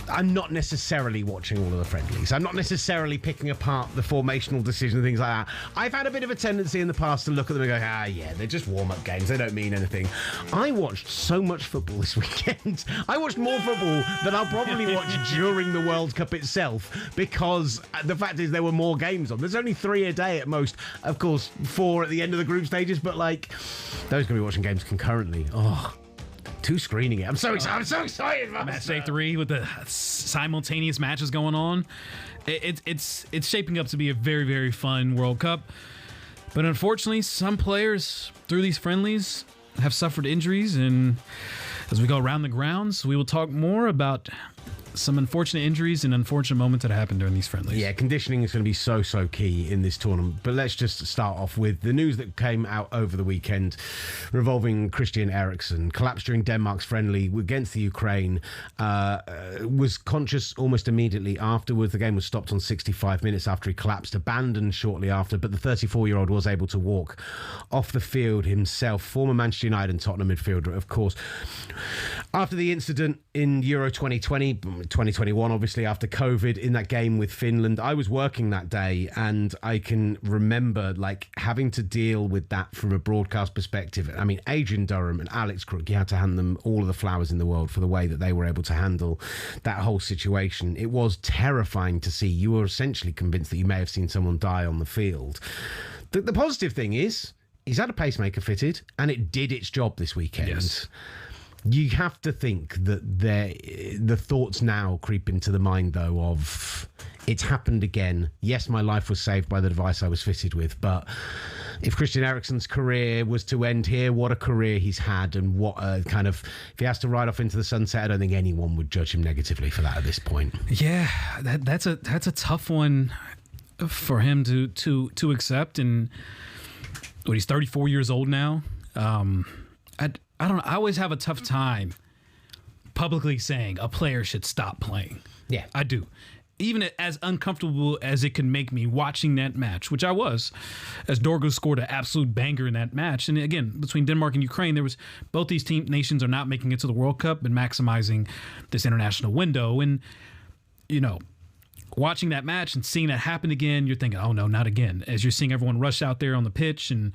I'm not necessarily watching all of the friendlies. I'm not necessarily picking apart the formational decision and things like that. I've had a bit of a tendency in the past to look at them and go, yeah, they're just warm-up games. They don't mean anything. I watched so much football this weekend. I watched more football than I'll probably watch during the World Cup itself because the fact is there were more games on. There's only 3 a day at most. Of course, 4 at the end of the group stages, but like, those going to be watching games concurrently. Oh, 2 screening it. I'm so excited. I'm so excited. Match day 3 with the simultaneous matches going on. It's shaping up to be a very, very fun World Cup. But unfortunately, some players through these friendlies have suffered injuries. And as we go around the grounds, we will talk more about some unfortunate injuries and unfortunate moments that happened during these friendlies. Yeah, conditioning is going to be so key in this tournament. But let's just start off with the news that came out over the weekend revolving Christian Eriksen. Collapsed during Denmark's friendly against the Ukraine. Was conscious almost immediately afterwards. The game was stopped on 65 minutes after he collapsed, abandoned shortly after. But the 34-year-old was able to walk off the field himself. Former Manchester United and Tottenham midfielder, of course. After the incident in Euro 2021, obviously, after COVID, in that game with Finland, I was working that day and I can remember like having to deal with that from a broadcast perspective. I mean, Adrian Durham and Alex Crook, you had to hand them all of the flowers in the world for the way that they were able to handle that whole situation. It was terrifying to see. You were essentially convinced that you may have seen someone die on the field. The positive thing is he's had a pacemaker fitted and it did its job this weekend. Yes. You have to think that the thoughts now creep into the mind, though, of it's happened again. Yes, my life was saved by the device I was fitted with, but if Christian Eriksen's career was to end here, what a career he's had, and what a kind of, if he has to ride off into the sunset, I don't think anyone would judge him negatively for that at this point. Yeah, that's a tough one for him to accept. And he's 34 years old now. I don't know. I always have a tough time publicly saying a player should stop playing. Yeah. I do. Even as uncomfortable as it can make me watching that match, which I was, as Dorgo scored an absolute banger in that match. And again, between Denmark and Ukraine, there was both these nations are not making it to the World Cup and maximizing this international window. And, you know, watching that match and seeing that happen again, you're thinking, oh no, not again. As you're seeing everyone rush out there on the pitch and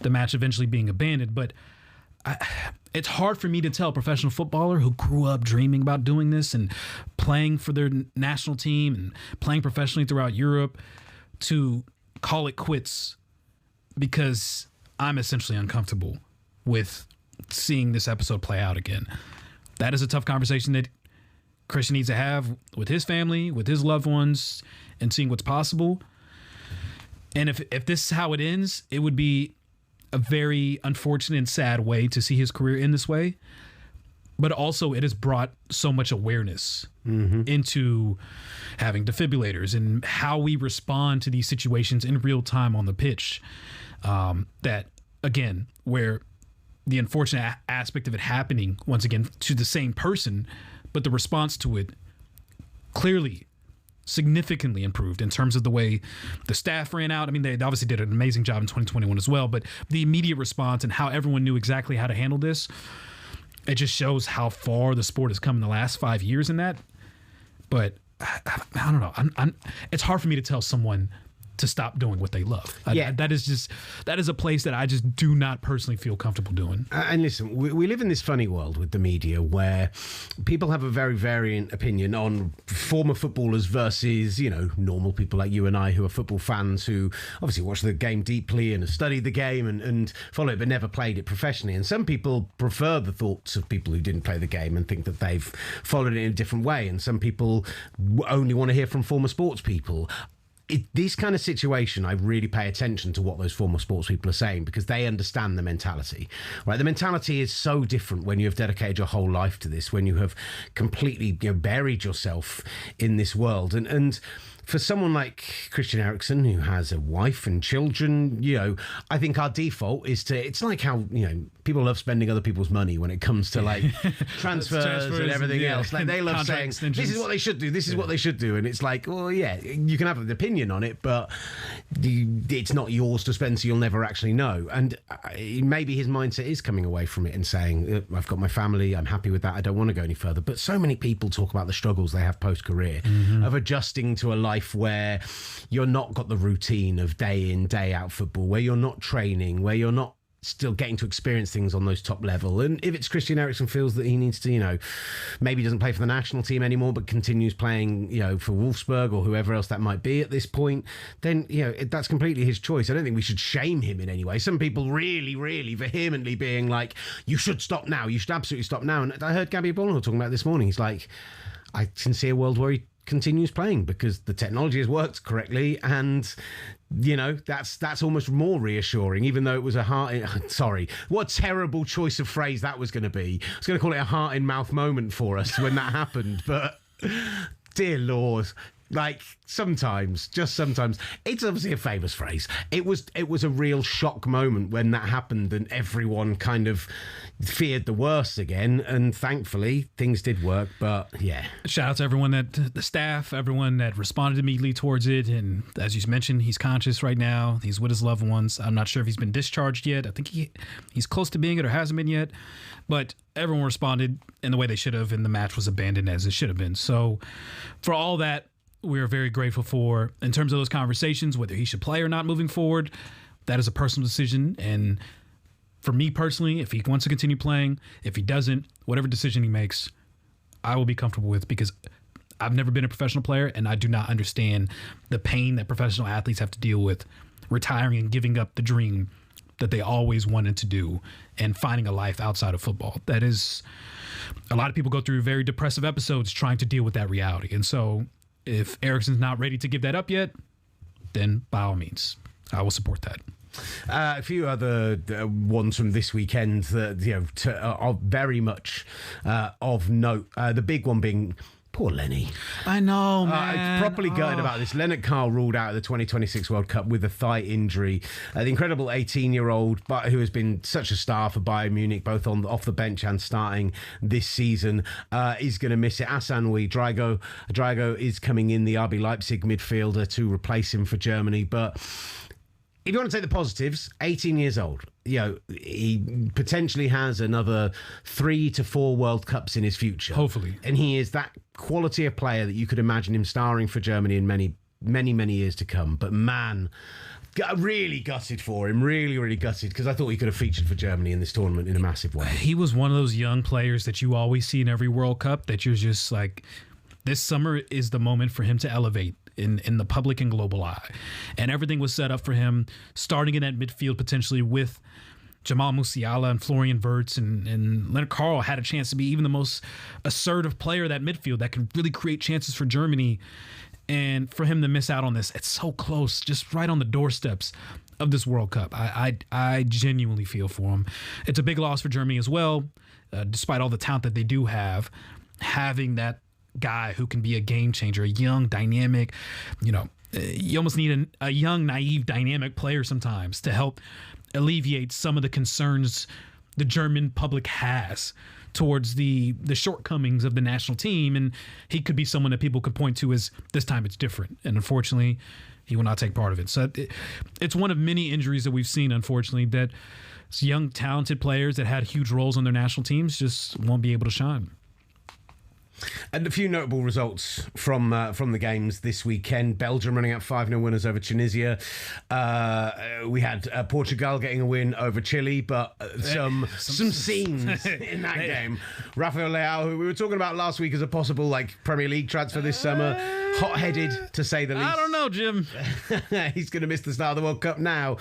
the match eventually being abandoned. But it's hard for me to tell a professional footballer who grew up dreaming about doing this and playing for their national team and playing professionally throughout Europe to call it quits because I'm essentially uncomfortable with seeing this episode play out again. That is a tough conversation that Christian needs to have with his family, with his loved ones, and seeing what's possible. And if this is how it ends, it would be a very unfortunate and sad way to see his career in this way. But also it has brought so much awareness into having defibrillators and how we respond to these situations in real time on the pitch. That, again, where the unfortunate aspect of it happening, once again, to the same person, but the response to it clearly significantly improved in terms of the way the staff ran out. I mean, they obviously did an amazing job in 2021 as well, but the immediate response and how everyone knew exactly how to handle this, it just shows how far the sport has come in the last 5 years in that. But I don't know. It's hard for me to tell someone to stop doing what they love. Yeah. That is a place that I just do not personally feel comfortable doing. And listen, we live in this funny world with the media where people have a very variant opinion on former footballers versus, you know, normal people like you and I who are football fans who obviously watch the game deeply and have studied the game and follow it but never played it professionally. And some people prefer the thoughts of people who didn't play the game and think that they've followed it in a different way. And some people only want to hear from former sports people. this kind of situation, I really pay attention to what those former sports people are saying, because they understand the mentality, right? The mentality is so different when you have dedicated your whole life to this, when you have completely buried yourself in this world. And for someone like Christian Eriksen, who has a wife and children, I think our default is it's like how, people love spending other people's money when it comes to like transfers and everything else. Like they love saying, this is what they should do, this is what they should do. And it's like, well, yeah, you can have an opinion on it, but it's not yours to spend, so you'll never actually know. And maybe his mindset is coming away from it and saying, I've got my family, I'm happy with that, I don't want to go any further. But so many people talk about the struggles they have post-career of adjusting to a life where you're not got the routine of day in, day out football, where you're not training, where you're not still getting to experience things on those top level. And if it's Christian Eriksen feels that he needs to, maybe doesn't play for the national team anymore, but continues playing, for Wolfsburg or whoever else that might be at this point, then, that's completely his choice. I don't think we should shame him in any way. Some people really, really vehemently being like, you should stop now. You should absolutely stop now. And I heard Gabby Bonner talking about it this morning. He's like, I can see a world where he continues playing because the technology has worked correctly, and that's almost more reassuring, even though it was what a terrible choice of phrase that was going to be. I was going to call it a heart in mouth moment for us when that happened, but dear Lord, like sometimes it's obviously a famous phrase. It was a real shock moment when that happened, and everyone kind of feared the worst again, and thankfully things did work. But yeah, shout out to everyone, the staff, everyone that responded immediately towards it. And as you mentioned, he's conscious right now, he's with his loved ones. I'm not sure if he's been discharged yet. I think he's close to being it, or hasn't been yet, but everyone responded in the way they should have, and the match was abandoned as it should have been. So for all that, we're very grateful for. In terms of those conversations, whether he should play or not moving forward, that is a personal decision. And for me personally, if he wants to continue playing, if he doesn't, whatever decision he makes, I will be comfortable with, because I've never been a professional player, and I do not understand the pain that professional athletes have to deal with retiring and giving up the dream that they always wanted to do and finding a life outside of football. That is, a lot of people go through very depressive episodes trying to deal with that reality. And so if Eriksen's not ready to give that up yet, then by all means, I will support that. A few other ones from this weekend that are very much of note. The big one being poor Lenny. I know, man. Properly gutted about this. Leonard Carl ruled out of the 2026 World Cup with a thigh injury. The incredible 18-year-old, but who has been such a star for Bayern Munich, both off the bench and starting this season, is going to miss it. Asanwi Drago is coming in, the RB Leipzig midfielder, to replace him for Germany. But if you want to take the positives, 18 years old, he potentially has another 3 to 4 World Cups in his future. Hopefully. And he is that quality of player that you could imagine him starring for Germany in many, many, many years to come. But man, really gutted for him, really, really gutted, because I thought he could have featured for Germany in this tournament in a massive way. He was one of those young players that you always see in every World Cup that you're just like, this summer is the moment for him to elevate in the public and global eye. And everything was set up for him, starting in that midfield potentially with Jamal Musiala and Florian Wirtz, and Leonard Carl had a chance to be even the most assertive player of that midfield that could really create chances for Germany. And for him to miss out on this, it's so close, just right on the doorsteps of this World Cup. I genuinely feel for him. It's a big loss for Germany as well, despite all the talent that they do have. Having that guy who can be a game changer, a young, dynamic, you almost need a young, naive, dynamic player sometimes to help alleviate some of the concerns the German public has towards the shortcomings of the national team. And he could be someone that people could point to as, this time it's different. And unfortunately, he will not take part of it. So it's one of many injuries that we've seen, unfortunately, that young, talented players that had huge roles on their national teams just won't be able to shine. And a few notable results from the games this weekend. Belgium running out 5-0 winners over Tunisia. We had Portugal getting a win over Chile, but some scenes in that game. Rafael Leao, who we were talking about last week as a possible Premier League transfer this summer, hot-headed to say the least. I don't know, know, Jim. He's going to miss the start of the World Cup now.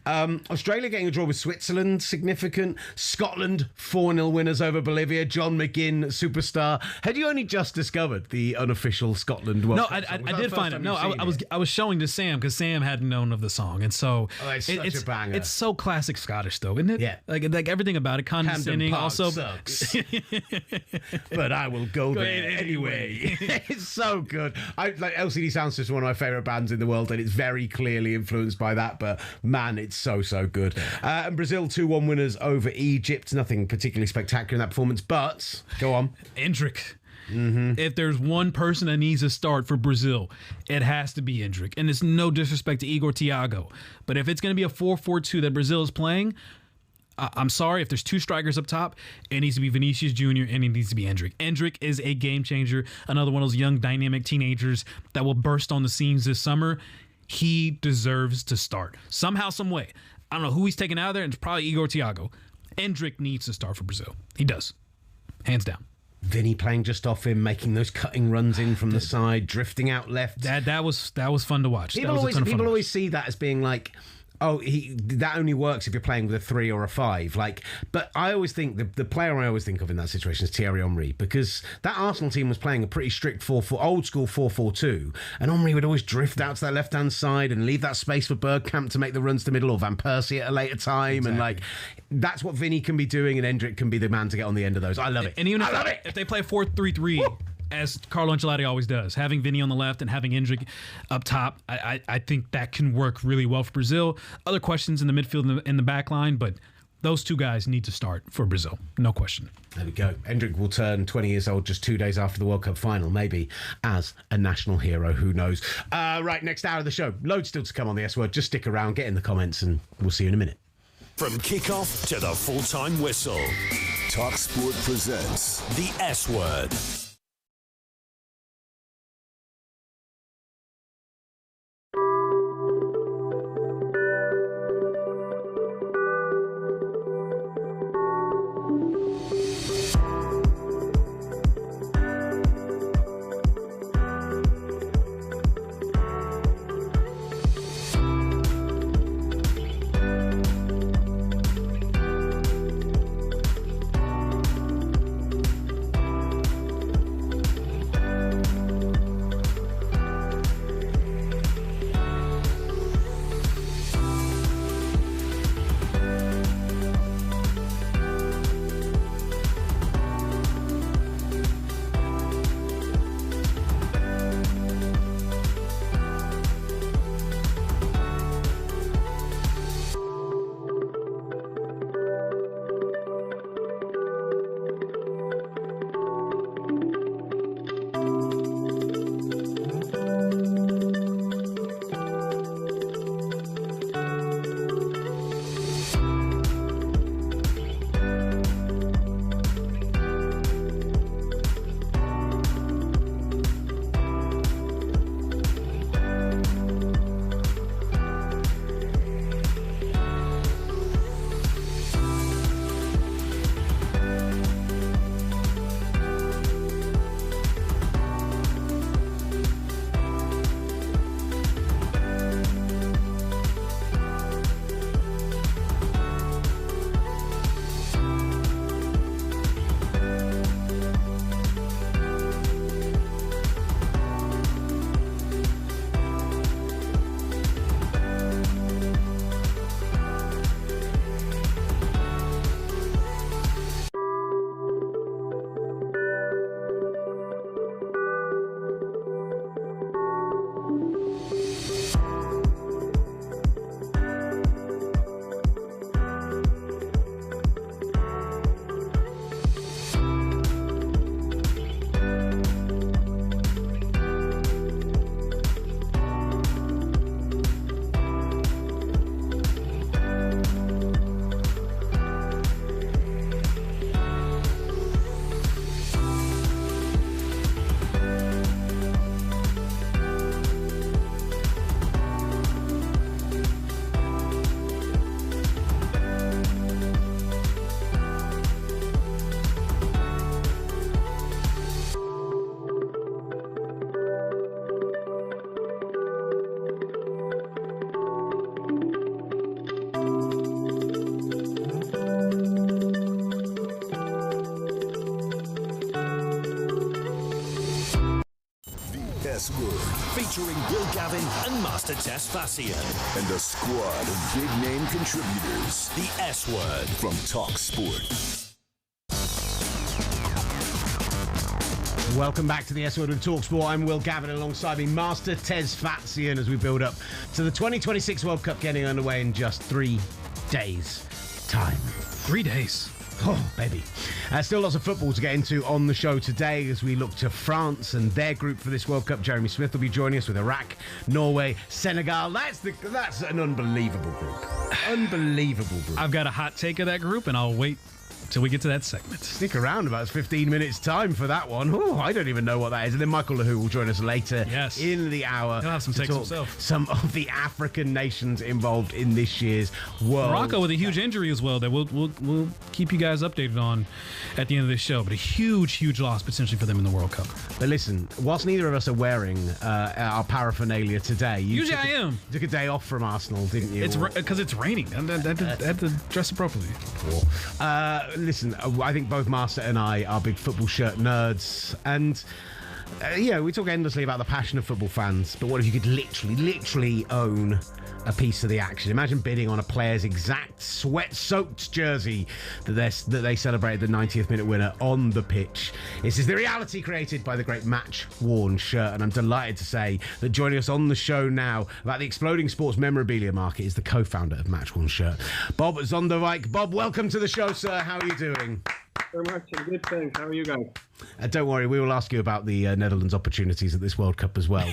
Australia getting a draw with Switzerland, significant. Scotland, 4-0 winners over Bolivia. John McGinn, superstar. Had you only just discovered the unofficial Scotland World Cup song? I did find it. No, I was showing to Sam because Sam hadn't known of the song. And so it's such a banger. It's so classic Scottish, though, isn't it? Yeah. Like everything about it, condescending. Park Also, sucks. But I will go there anyway. It's so good. LCD Sound System, one of my favourite bands in the world, and it's very clearly influenced by that, but man, it's so good. And Brazil 2-1 winners over Egypt. Nothing particularly spectacular in that performance, but go on. Endrick. If there's one person that needs to start for Brazil, it has to be Endrick. And it's no disrespect to Igor Thiago, but if it's going to be a 4-4-2 that Brazil is playing, I'm sorry, if there's two strikers up top, it needs to be Vinicius Jr. and it needs to be Endrick. Endrick is a game changer, another one of those young, dynamic teenagers that will burst on the scenes this summer. He deserves to start. Somehow, some way. I don't know who he's taking out of there, and it's probably Igor Thiago. Endrick needs to start for Brazil. He does. Hands down. Vinny playing just off him, making those cutting runs in from the side, drifting out left. That was fun to watch. People always see that as being like, that only works if you're playing with a 3 or a 5. But I always think the player I always think of in that situation is Thierry Henry, because that Arsenal team was playing a pretty strict old school 4-4-2, and Henry would always drift out to that left hand side and leave that space for Bergkamp to make the runs to middle, or Van Persie at a later time, exactly. And that's what Vinny can be doing, and Endrick can be the man to get on the end of those. I love it. And even if they play 4-3-3. As Carlo Ancelotti always does, having Vinny on the left and having Endrick up top, I think that can work really well for Brazil. Other questions in the midfield and the back line, but those two guys need to start for Brazil. No question. There we go. Endrick will turn 20 years old just 2 days after the World Cup final, maybe as a national hero. Who knows? Right, next hour of the show. Loads still to come on the S Word. Just stick around, get in the comments, and we'll see you in a minute. From kickoff to the full-time whistle, talkSPORT presents the S Word. S Word. Featuring Will Gavin and Master Tess Fassian. And a squad of big-name contributors. The S Word. From talkSPORT. Welcome back to the S Word with talkSPORT. I'm Will Gavin, alongside me, Master Tess Fatsian, as we build up to the 2026 World Cup getting underway in just 3 days' time. 3 days. Oh, baby. Still lots of football to get into on the show today as we look to France and their group for this World Cup. Jeremy Smith will be joining us with Iraq, Norway, Senegal. That's an unbelievable group. Unbelievable group. I've got a hot take of that group, and I'll wait till we get to that segment. Stick around, about 15 minutes time for that one. Oh, I don't even know what that is. And then Michael LaHoo will join us later in the hour. He'll have some takes himself. Some of the African nations involved in this year's World Morocco with a huge injury as well that we'll keep you guys updated on at the end of this show. But a huge loss potentially for them in the World Cup. But listen, whilst neither of us are wearing our paraphernalia today, usually I am. Took a day off from Arsenal, didn't you? It's because it's raining. I had to dress appropriately. Listen, I think both Master and I are big football shirt nerds, and we talk endlessly about the passion of football fans, but what if you could literally own a piece of the action? Imagine bidding on a player's exact sweat-soaked jersey that they celebrated the 90th minute winner on the pitch. This is the reality created by the great match-worn shirt, and I'm delighted to say that joining us on the show now about the exploding sports memorabilia market is the co-founder of Match-Worn Shirt, Bob Zonderwijk. Bob, welcome to the show, sir. How are you doing? Very much. I'm good, thanks. How are you guys? Don't worry, we will ask you about the Netherlands' opportunities at this World Cup as well.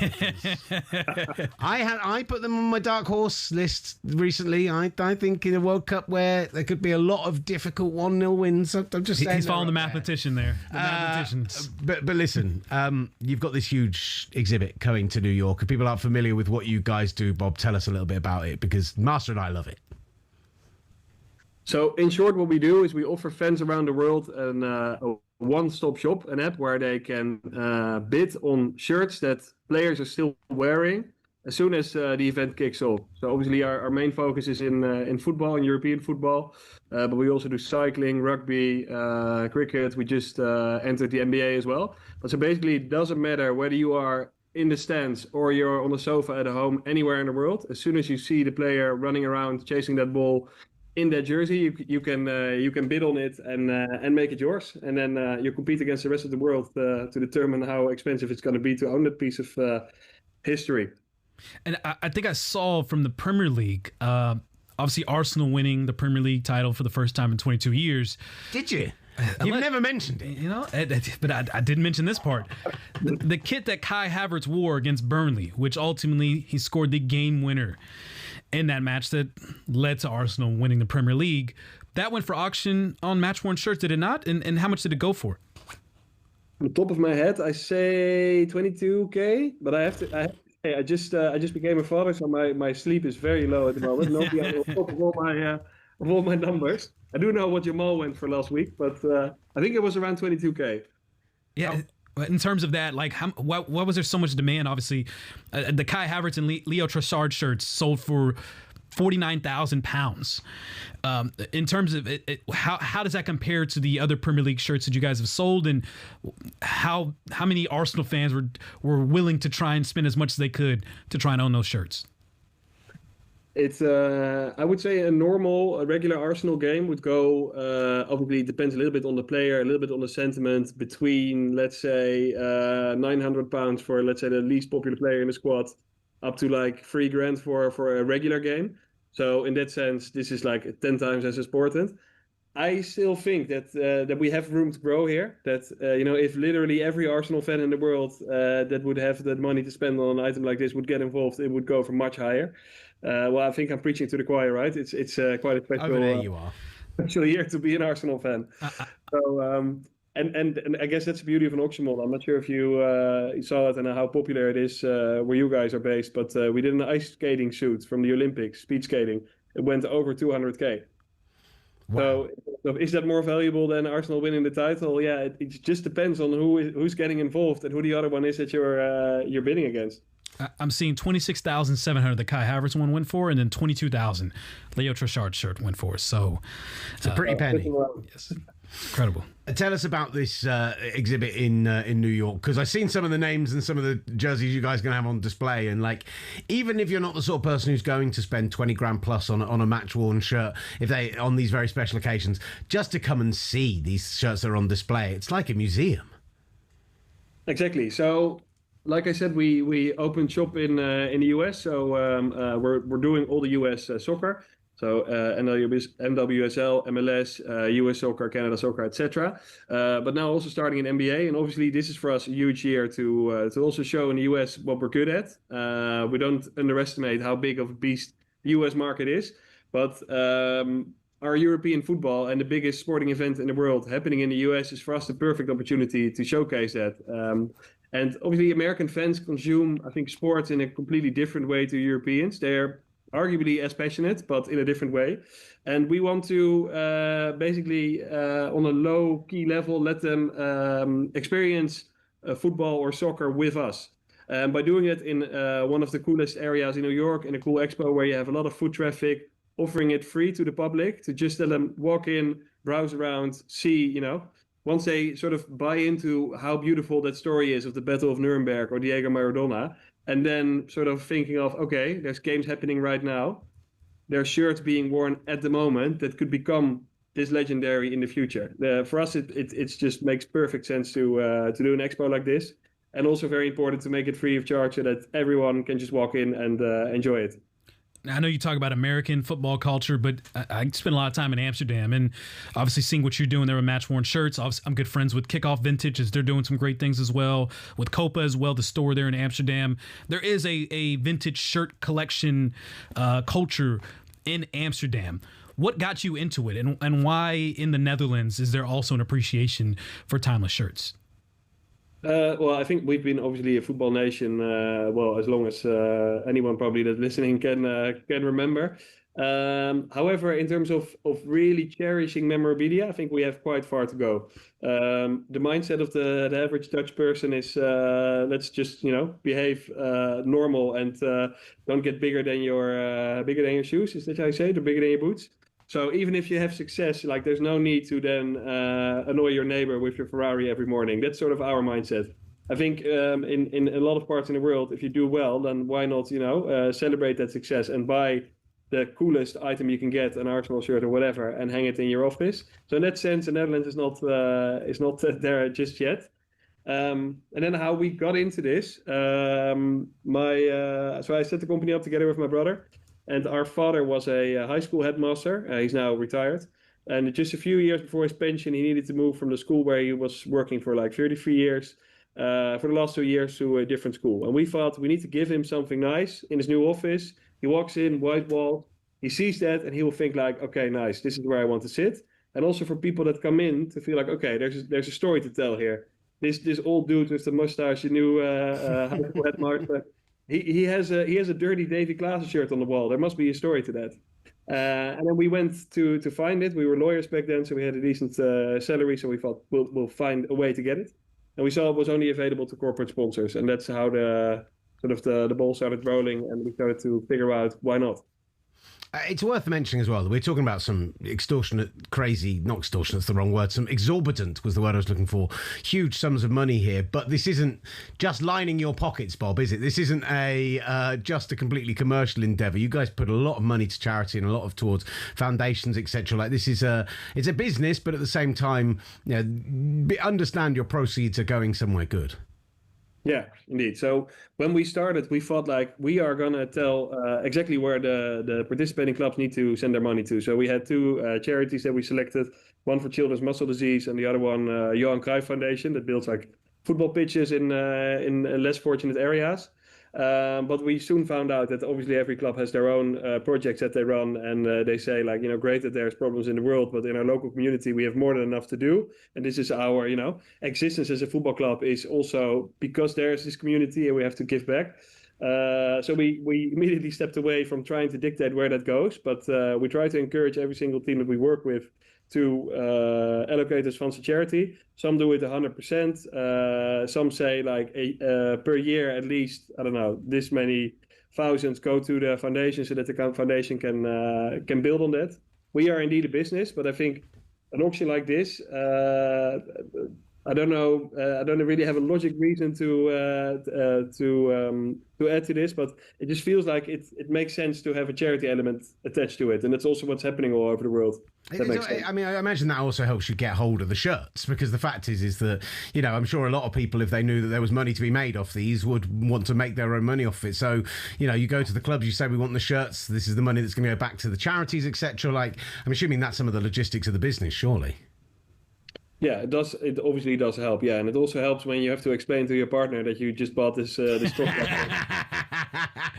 I put them on my dark horse list recently. I think in a World Cup where there could be a lot of difficult 1-0 wins. I'm just saying. He's following the mathematician there. The mathematicians. But listen, you've got this huge exhibit coming to New York. If people aren't familiar with what you guys do, Bob, tell us a little bit about it, because Master and I love it. So, in short, what we do is we offer fans around the world a one-stop shop, an app where they can bid on shirts that players are still wearing as soon as the event kicks off. So, obviously, our main focus is in football, in European football, but we also do cycling, rugby, cricket. We just entered the NBA as well. But so basically, it doesn't matter whether you are in the stands or you're on the sofa at home, anywhere in the world. As soon as you see the player running around chasing that ball in that jersey, you can bid on it and make it yours, and then you compete against the rest of the world to determine how expensive it's going to be to own that piece of history. And I think I saw from the Premier League, obviously Arsenal winning the Premier League title for the first time in 22 years. Did you? You've never mentioned it. But I didn't mention this part. The kit that Kai Havertz wore against Burnley, which ultimately he scored the game winner in that match that led to Arsenal winning the Premier League, that went for auction on Match-Worn Shirts, did it not? And how much did it go for? On the top of my head, I say 22K, but I just became a father, so my sleep is very low at the moment. Nobody on top of all my numbers. I do know what Jamal went for last week, but I think it was around 22K. Yeah. In terms of that, like, why was there so much demand? Obviously, the Kai Havertz and Leo Trossard shirts sold for £49,000. In terms of how does that compare to the other Premier League shirts that you guys have sold, and how many Arsenal fans were willing to try and spend as much as they could to try and own those shirts? It's I would say a regular Arsenal game would go, obviously it depends a little bit on the player, a little bit on the sentiment, between, let's say, £900 for, let's say, the least popular player in the squad, up to like $3,000 for a regular game. So in that sense, this is like 10 times as important. I still think that we have room to grow here. That if literally every Arsenal fan in the world that would have that money to spend on an item like this would get involved, it would go for much higher. Well, I think I'm preaching to the choir, right? It's quite a special. Over there you are. Special year to be an Arsenal fan. So and I guess that's the beauty of an auction model. I'm not sure if you saw it and how popular it is where you guys are based, but we did an ice skating shoot from the Olympics, speed skating. It went over 200K. Wow. So is that more valuable than Arsenal winning the title? Yeah, it just depends on who's getting involved and who the other one is that you're bidding against. I'm seeing 26,700 the Kai Havertz one went for, and then 22,000 Leo Trossard shirt went for. So it's a pretty penny. Yes, incredible. Tell us about this exhibit in New York, because I've seen some of the names and some of the jerseys you guys are going to have on display, and like, even if you're not the sort of person who's going to spend 20 grand plus on a match worn shirt, if they on these very special occasions, just to come and see these shirts that are on display, it's like a museum. Exactly. So, like I said, we opened shop in the US. So we're doing all the US soccer. So NWSL, MLS, US Soccer, Canada Soccer, etc. But now also starting in NBA, and obviously this is for us a huge year to also show in the US what we're good at. We don't underestimate how big of a beast the US market is, but our European football and the biggest sporting event in the world happening in the US is for us the perfect opportunity to showcase that. And obviously American fans consume, I think, sports in a completely different way to Europeans. They're arguably as passionate, but in a different way. And we want to basically, on a low key level, let them experience football or soccer with us. By doing it in one of the coolest areas in New York, in a cool expo where you have a lot of foot traffic, offering it free to the public, to just let them walk in, browse around, see, once they sort of buy into how beautiful that story is of the Battle of Nuremberg or Diego Maradona, and then sort of thinking of, okay, there's games happening right now. There's shirts being worn at the moment that could become this legendary in the future. For us, it just makes perfect sense to do an expo like this. And also very important to make it free of charge so that everyone can just walk in and enjoy it. I know you talk about American football culture, but I spent a lot of time in Amsterdam, and obviously seeing what you're doing there with match-worn shirts. I'm good friends with Kickoff Vintage, as they're doing some great things as well. With Copa as well, the store there in Amsterdam. There is a vintage shirt collection culture in Amsterdam. What got you into it, and why in the Netherlands is there also an appreciation for timeless shirts? Well, I think we've been obviously a football nation, as long as anyone probably that's listening can remember. However, in terms of really cherishing memorabilia, I think we have quite far to go. The mindset of the average Dutch person is let's just behave normal and don't get bigger than your shoes. Is that how you say it? Or bigger than your boots? So even if you have success, like there's no need to then annoy your neighbor with your Ferrari every morning. That's sort of our mindset. I think in a lot of parts in the world, if you do well, then why not celebrate that success and buy the coolest item you can get, an Arsenal shirt or whatever, and hang it in your office. So in that sense, the Netherlands is not there just yet. And then how we got into this, so I set the company up together with my brother. And our father was a high school headmaster. He's now retired. And just a few years before his pension, he needed to move from the school where he was working for like 33 years, for the last 2 years, to a different school. And we thought we need to give him something nice in his new office. He walks in, white wall. He sees that and he will think like, okay, nice, this is where I want to sit. And also for people that come in to feel like, okay, there's a story to tell here. This old dude with the mustache, the new high school headmaster, He has a dirty Davy Klaassen shirt on the wall. There must be a story to that. And then we went to find it. We were lawyers back then, so we had a decent salary. So we thought we'll find a way to get it. And we saw it was only available to corporate sponsors, and that's how the ball started rolling. And we started to figure out why not. It's worth mentioning as well that we're talking about some extortionate, crazy, not extortionate, that's the wrong word, some exorbitant was the word I was looking for, huge sums of money here. But this isn't just lining your pockets, Bob, is it? This isn't just a completely commercial endeavour. You guys put a lot of money to charity and a lot of towards foundations, etc. Like this is it's a business, but at the same time, understand your proceeds are going somewhere good. Yeah, indeed. So when we started, we thought like we are going to tell exactly where the participating clubs need to send their money to. So we had two charities that we selected, one for children's muscle disease and the other one, Johan Cruyff Foundation, that builds like football pitches in less fortunate areas. But we soon found out that obviously every club has their own projects that they run, and they say like, great that there's problems in the world, but in our local community we have more than enough to do. And this is our, existence as a football club is also because there is this community and we have to give back. So we immediately stepped away from trying to dictate where that goes, but we try to encourage every single team that we work with to allocate those funds to charity. Some do it 100%. Some say like per year at least, I don't know, this many thousands go to the foundation so that the foundation can build on that. We are indeed a business, but I think an auction like this, I don't know. I don't really have a logic reason to add to this, but it just feels like it makes sense to have a charity element attached to it, and that's also what's happening all over the world. I mean, I imagine that also helps you get hold of the shirts, because the fact is that, you know, I'm sure a lot of people, if they knew that there was money to be made off these, would want to make their own money off it. So, you know, you go to the clubs, you say, we want the shirts, this is the money that's going to go back to the charities, etc. Like, I'm assuming that's some of the logistics of the business, surely. Yeah, it does. It obviously does help. Yeah, and it also helps when you have to explain to your partner that you just bought this stock.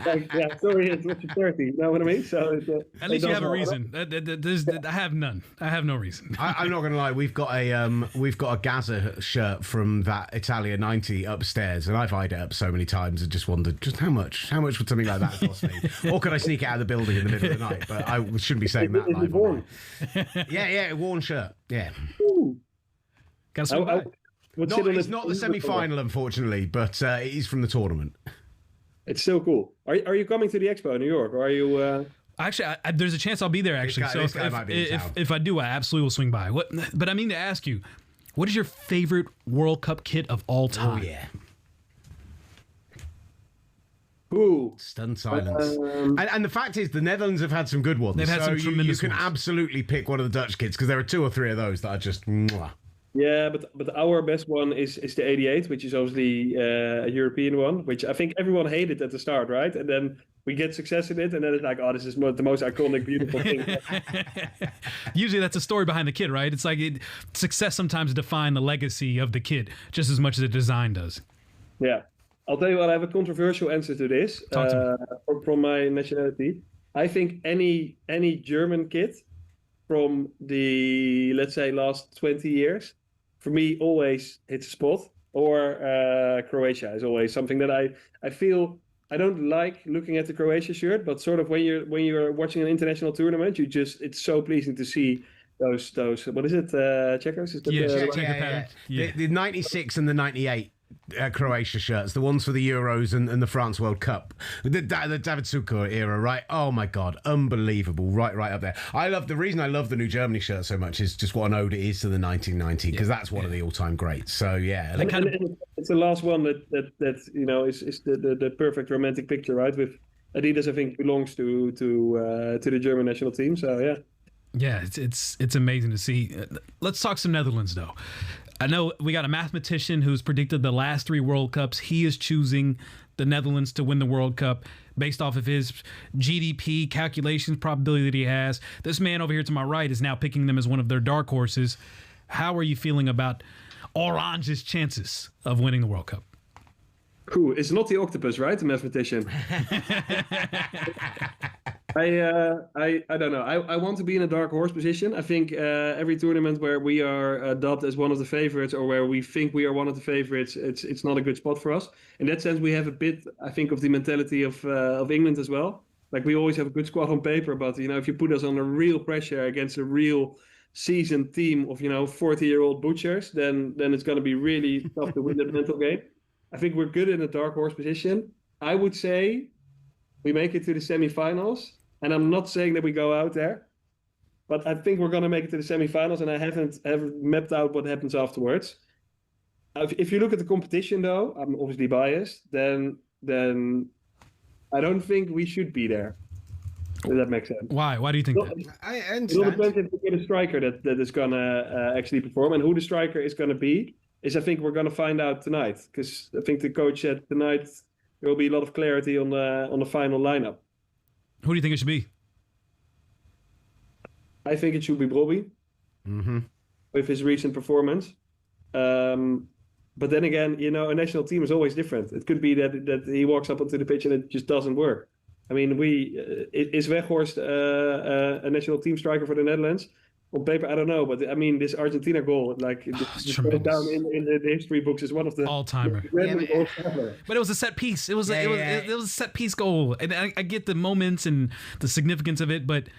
Like, yeah, sorry, it's not your charity. You know what I mean? So at least you have a reason. I have none. I have no reason. I'm not going to lie. We've got a Gaza shirt from that Italia '90 upstairs, and I've eyed it up so many times and just wondered just how much would something like that cost me, or could I sneak it out of the building in the middle of the night? But I shouldn't be saying that live. Worn? Yeah, worn shirt. Yeah. Ooh. It's not the semi-final, unfortunately, but it is from the tournament. It's so cool. Are you coming to the expo in New York, or are you? Actually, there's a chance I'll be there. Actually, if I do, I absolutely will swing by. But I mean to ask you, what is your favorite World Cup kit of all time? Oh yeah. Ooh. Stunned silence. And the fact is, the Netherlands have had some good ones. They've had some tremendous You can ones. absolutely pick one of the Dutch kits, because there are 2 or 3 of those that are just mwah. Yeah, but our best one is the 88, which is obviously a European one, which I think everyone hated at the start, right? And then we get success in it, and then it's like, oh, this is the most iconic, beautiful thing. Usually that's a story behind the kid, right? It's like success sometimes defines the legacy of the kid just as much as the design does. Yeah. I'll tell you what, I have a controversial answer to this from my nationality. I think any German kid from the, let's say, last 20 years, for me, always hits a spot. Or Croatia is always something that I feel I don't like looking at the Croatia shirt, but sort of when you're watching an international tournament, it's so pleasing to see those what is it, checkers? Is that the 96 and the 98 Croatia shirts, the ones for the Euros and the France World Cup, the David Succo era, right? Oh my God, unbelievable, right up there. The reason I love the new Germany shirt so much is just what an ode it is to the 1990, because that's one of the all-time greats. So yeah, it's the last one that you know is the perfect romantic picture, right? With Adidas, I think belongs to the German national team. So yeah. Yeah, it's amazing to see. Let's talk some Netherlands though. I know we got a mathematician who's predicted the last 3 World Cups. He is choosing the Netherlands to win the World Cup based off of his GDP calculations, probability that he has. This man over here to my right is now picking them as one of their dark horses. How are you feeling about Orange's chances of winning the World Cup? Cool. It's not the octopus, right? The mathematician. I don't know. I want to be in a dark horse position. I think every tournament where we are dubbed as one of the favorites, or where we think we are one of the favorites, it's not a good spot for us. In that sense, we have a bit, I think, of the mentality of England as well. Like, we always have a good squad on paper, but you know, if you put us under real pressure against a real seasoned team of 40-year-old butchers, then it's going to be really tough to win that mental game. I think we're good in a dark horse position. I would say we make it to the semifinals, and I'm not saying that we go out there, but I think we're going to make it to the semifinals, and I haven't mapped out what happens afterwards. If you look at the competition, though, I'm obviously biased, then I don't think we should be there. Does that make sense? Why? Why do you think that? I understand. It all depends if we get a striker that is going to actually perform, and who the striker is going to be is, I think, we're going to find out tonight, because I think the coach said tonight there will be a lot of clarity on the final lineup. Who do you think it should be? I think it should be Bobby, with his recent performance. But then again, a national team is always different. It could be that he walks up onto the pitch and it just doesn't work. I mean, is Weghorst a national team striker for the Netherlands? on paper, I don't know, but I mean, this Argentina goal, like, this goes down in the history books, is one of the all-timer. goals ever. But it was a set piece. It was it was a set piece goal, and I get the moments and the significance of it, but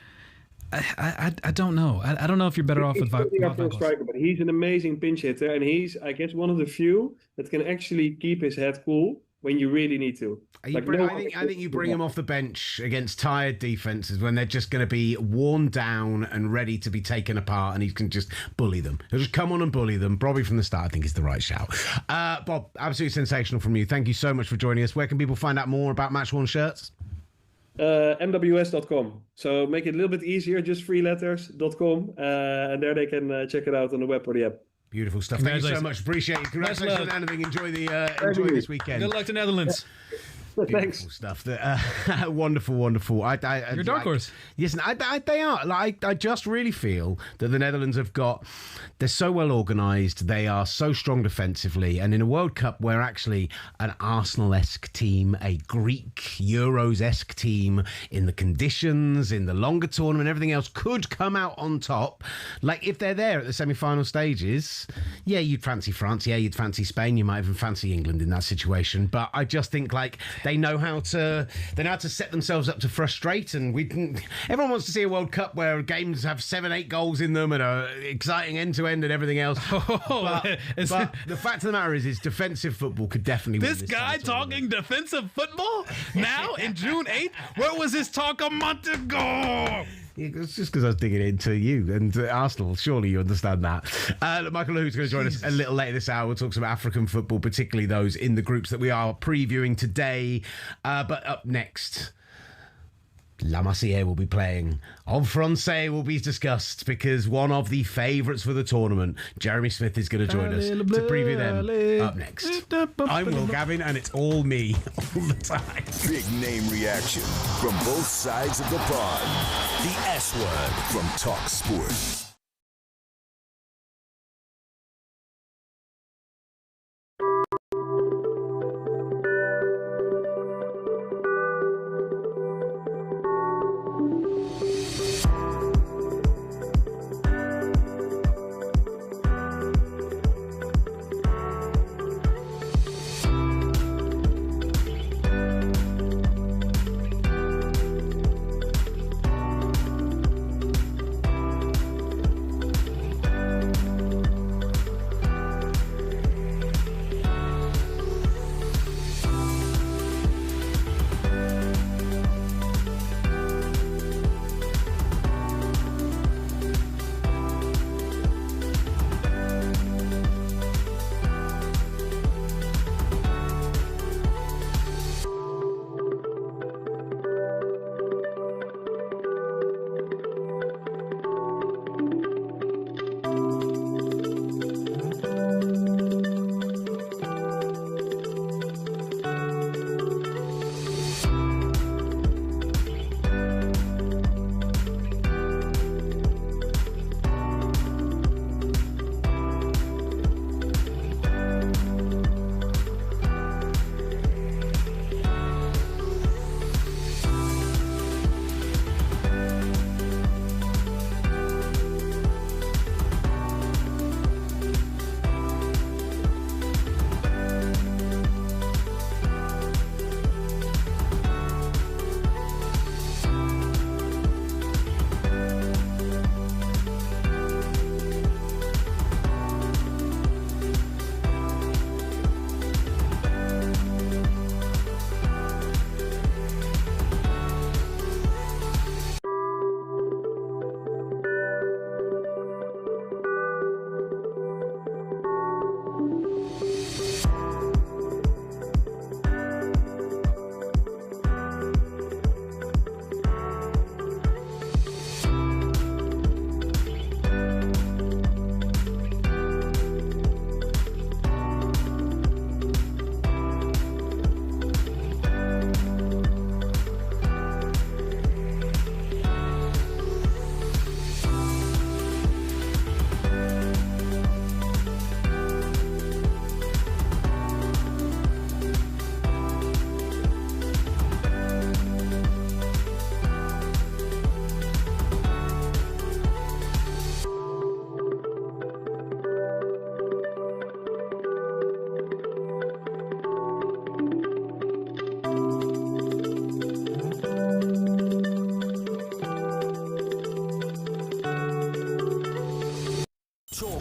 I don't know. I don't know if you're better off with Wout striker, but he's an amazing pinch hitter, and he's, I guess, one of the few that can actually keep his head cool when you really need to. I think you bring him off the bench against tired defenses when they're just going to be worn down and ready to be taken apart, and he can just bully them. He'll just come on and bully them. Probably from the start, I think is the right shout. Bob, absolutely sensational from you. Thank you so much for joining us. Where can people find out more about Match Worn shirts? mws.com. So make it a little bit easier, just 3 letters.com, and there they can check it out on the web or the app. Beautiful stuff. Thank you so much. Appreciate it. Congratulations on anything. Enjoy this weekend. Good luck to Netherlands. Beautiful stuff. Wonderful. Your dark horse. Yes, they are. Like, I just really feel that the Netherlands they're so well organised. They are so strong defensively. And in a World Cup where actually an Arsenal-esque team, a Greek Euros-esque team, in the conditions, in the longer tournament, everything else could come out on top. Like, if they're there at the semi-final stages, yeah, you'd fancy France. Yeah, you'd fancy Spain. You might even fancy England in that situation. But I just think, like, they know how to set themselves up to frustrate, and everyone wants to see a World Cup where games have 7-8 goals in them and are exciting end to end and everything else. But the fact of the matter is defensive football could definitely win this guy talking defensive football now in June 8th. Where was his talk a month ago? It's just because I was digging into you and Arsenal. Surely you understand that. Michael Who's going to join us a little later this hour. We'll talk some African football, particularly those in the groups that we are previewing today. But up next, La Masia will be playing. En Francais will be discussed because one of the favourites for the tournament, Jeremy Smith, is going to join us to preview them up next. I'm Will Gavin, and it's all me all the time. Big name reaction from both sides of the pond. The S Word from talkSPORT.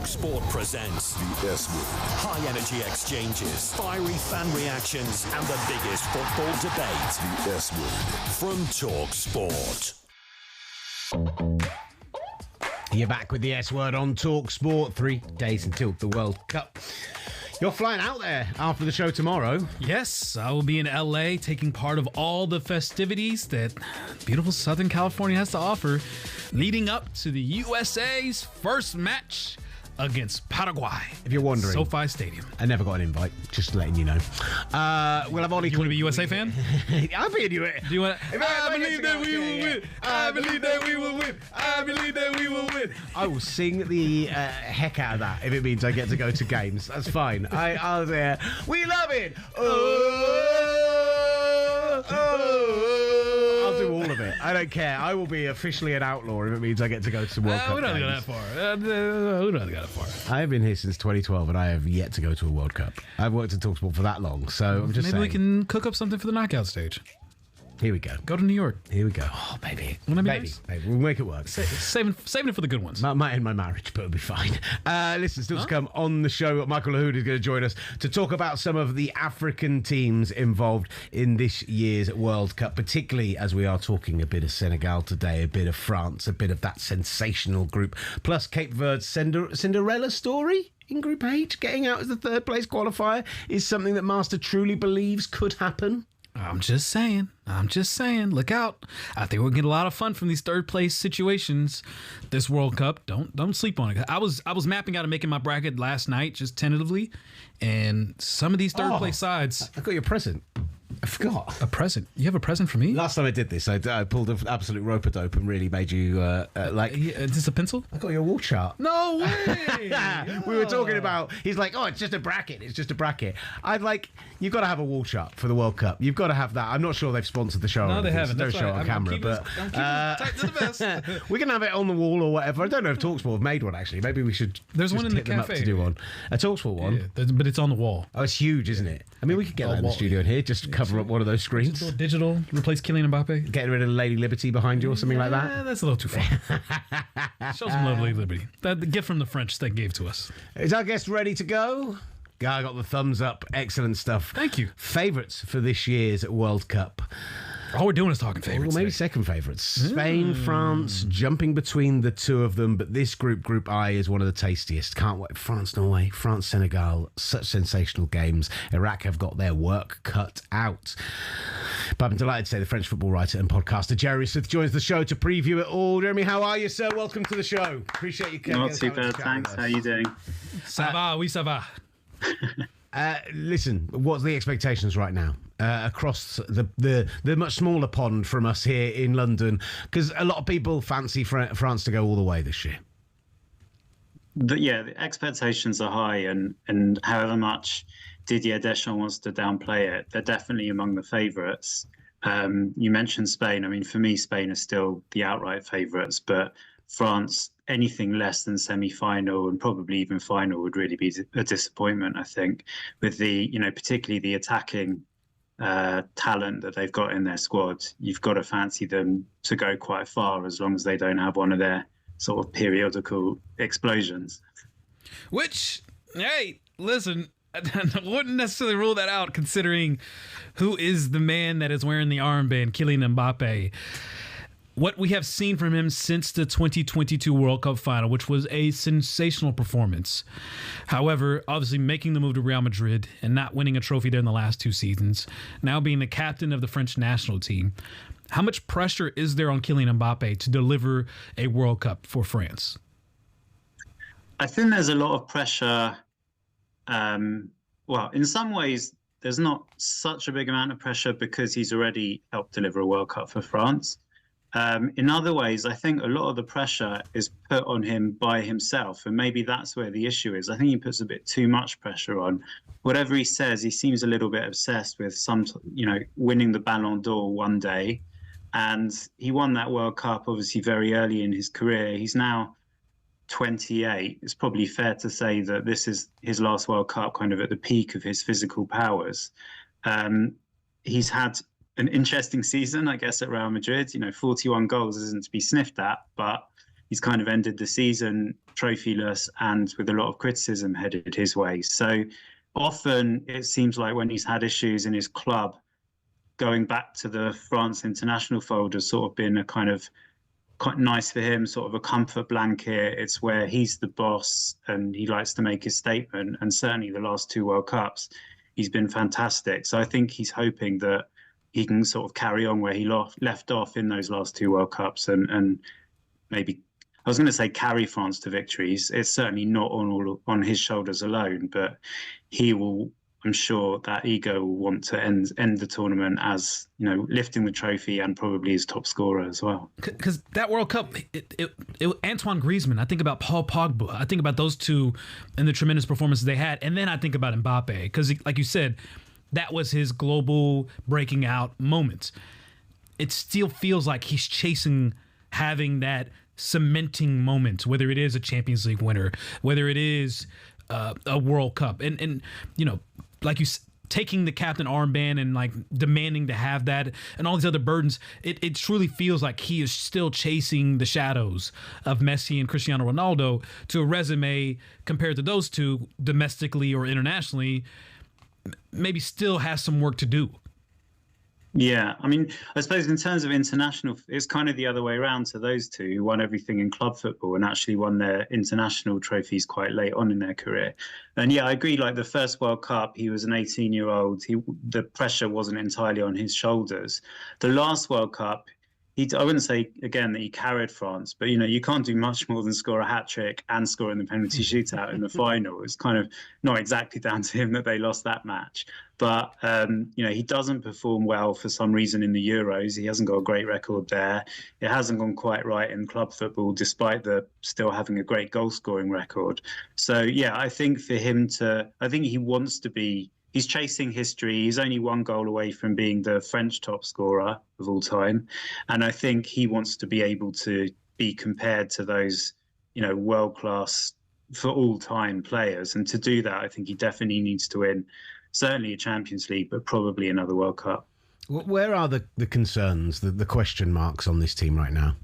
talkSPORT presents The S Word. high energy exchanges, fiery fan reactions, and the biggest football debate. The S Word. From talkSPORT. You're back with the S Word on talkSPORT. 3 days until the World Cup. You're flying out there after the show tomorrow. Yes, I will be in LA taking part of all the festivities that beautiful Southern California has to offer, leading up to the USA's first match against Paraguay. If you're wondering, SoFi Stadium. I never got an invite, just letting you know. We'll have Ollie. You want to be a USA fan? I'll be a Do you want? I believe that we will win. I believe that we will win. I believe that we will win. I will sing the heck out of that if it means I get to go to games. That's fine. I'll say, we love it. I'll do all of it. I don't care. I will be officially an outlaw if it means I get to go to World Cup We don't games. go that far. We don't go that far. I have been here since 2012 and I have yet to go to a World Cup. I've worked at talkSPORT for that long, so I'm just Maybe saying. we can cook up something for the knockout stage. Here we go. Go to New York. Here we go. Oh, baby. Wouldn't that be Baby. nice? Baby. We'll make it work. Saving it for the good ones. Might end my marriage, but it'll be fine. Listen, still to come on the show, Michael Lahoud is going to join us to talk about some of the African teams involved in this year's World Cup, particularly as we are talking a bit of Senegal today, a bit of France, a bit of that sensational group, plus Cape Verde's Cinderella story in Group H, getting out as the third place qualifier, is something that Master truly believes could happen. I'm just saying. Look out. I think we'll get a lot of fun from these third place situations this World Cup. Don't sleep on it. I was mapping out and making my bracket last night, just tentatively, and some of these third place sides. I got your present. I forgot. A present? You have a present for me? Last time I did this, I pulled an absolute rope-a-dope and really made you like. Is this a pencil? I got your wall chart. No way. We were talking about. He's like, oh, it's just a bracket. It's just a bracket. I'd like. You've got to have a wall chart for the World Cup. You've got to have that. I'm not sure they've sponsored the show. No, they So haven't. don't That's show it right. on camera. I'm But keeping it tight to the vest. we can have it on the wall or whatever. I don't know if talkSPORT have made one actually. Maybe we should. There's just one in hit the them up cafe. to do one. A talkSPORT one. Yeah, but it's on the wall. Oh, it's huge, isn't it? I mean, we could get that in the wall, studio in here. Just cover up one of those screens. Digital, replace Kylian Mbappe. Getting rid of Lady Liberty behind you or something like that. That's a little too far. Show some love, Lady Liberty. That the gift from the French they gave to us. Is our guest ready to go? Guy got the thumbs up. Excellent stuff. Thank you. Favourites for this year's World Cup. All we're doing is talking favorites. Well, maybe today. second favourites. Spain, France, jumping between the two of them. But this Group I, is one of the tastiest. Can't wait. France, Norway, France, Senegal. Such sensational games. Iraq have got their work cut out. But I'm delighted to say the French football writer and podcaster Jeremy Smith joins the show to preview it all. Jeremy, how are you, sir? Welcome to the show. Appreciate you coming. Not too bad, thanks. How are you doing? Ça va, oui, ça va. Listen, what's the expectations right now across the much smaller pond from us here in London? Because a lot of people fancy France to go all the way this year. The expectations are high, and however much Didier Deschamps wants to downplay it, they're definitely among the favourites. You mentioned Spain. I mean, for me, Spain are still the outright favourites, but France, anything less than semi-final and probably even final would really be a disappointment, I think, with the, particularly the attacking talent that they've got in their squad. You've got to fancy them to go quite far as long as they don't have one of their sort of periodical explosions. Which, hey, listen, I wouldn't necessarily rule that out considering who is the man that is wearing the armband, Kylian Mbappe. What we have seen from him since the 2022 World Cup final, which was a sensational performance. However, obviously making the move to Real Madrid and not winning a trophy there in the last 2 seasons, now being the captain of the French national team. How much pressure is there on Kylian Mbappe to deliver a World Cup for France? I think there's a lot of pressure. Well, in some ways, there's not such a big amount of pressure because he's already helped deliver a World Cup for France. In other ways, I think a lot of the pressure is put on him by himself, and maybe that's where the issue is. I think he puts a bit too much pressure on. Whatever he says, he seems a little bit obsessed with winning the Ballon d'Or one day, and he won that World Cup obviously very early in his career. He's now 28. It's probably fair to say that this is his last World Cup, kind of at the peak of his physical powers. He's had an interesting season, I guess, at Real Madrid. 41 goals isn't to be sniffed at, but he's kind of ended the season trophyless and with a lot of criticism headed his way. So often it seems like when he's had issues in his club, going back to the France international fold has sort of been a kind of quite nice for him, sort of a comfort blanket. It's where he's the boss and he likes to make his statement. And certainly the last 2 World Cups, he's been fantastic. So I think he's hoping that he can sort of carry on where he left off in those last 2 World Cups and maybe, I was going to say carry France to victories. It's certainly not on his shoulders alone, but he will, I'm sure that ego will want to end the tournament as, lifting the trophy and probably as top scorer as well. Because that World Cup, Antoine Griezmann, I think about Paul Pogba, I think about those two and the tremendous performances they had, and then I think about Mbappe, because like you said, that was his global breaking out moment. It still feels like he's chasing having that cementing moment, whether it is a Champions League winner, whether it is a World Cup, and like you taking the captain armband and like demanding to have that and all these other burdens, it truly feels like he is still chasing the shadows of Messi and Cristiano Ronaldo to a resume compared to those two domestically or internationally, maybe still has some work to do. Yeah, I mean, I suppose in terms of international, it's kind of the other way around to those two who won everything in club football and actually won their international trophies quite late on in their career. And yeah, I agree, like the first World Cup, he was an 18-year-old. The pressure wasn't entirely on his shoulders. The last World Cup, I wouldn't say, again, that he carried France, but, you can't do much more than score a hat-trick and score in the penalty shootout in the final. It's kind of not exactly down to him that they lost that match. But, he doesn't perform well for some reason in the Euros. He hasn't got a great record there. It hasn't gone quite right in club football, despite still having a great goal-scoring record. So, yeah, I think for him he wants to be, he's chasing history. He's only 1 goal away from being the French top scorer of all time. And I think he wants to be able to be compared to those, world-class for all time players. And to do that, I think he definitely needs to win certainly a Champions League, but probably another World Cup. Where are the concerns, the question marks on this team right now?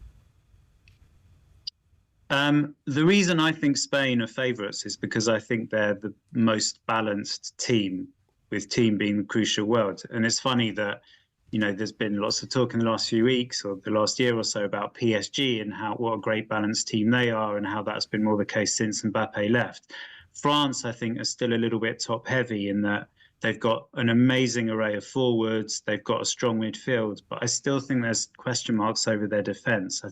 The reason I think Spain are favourites is because I think they're the most balanced team, with team being the crucial word. And it's funny that, there's been lots of talk in the last few weeks or the last year or so about PSG and what a great balanced team they are and how that's been more the case since Mbappe left. France, I think, are still a little bit top heavy in that they've got an amazing array of forwards. They've got a strong midfield, but I still think there's question marks over their defence.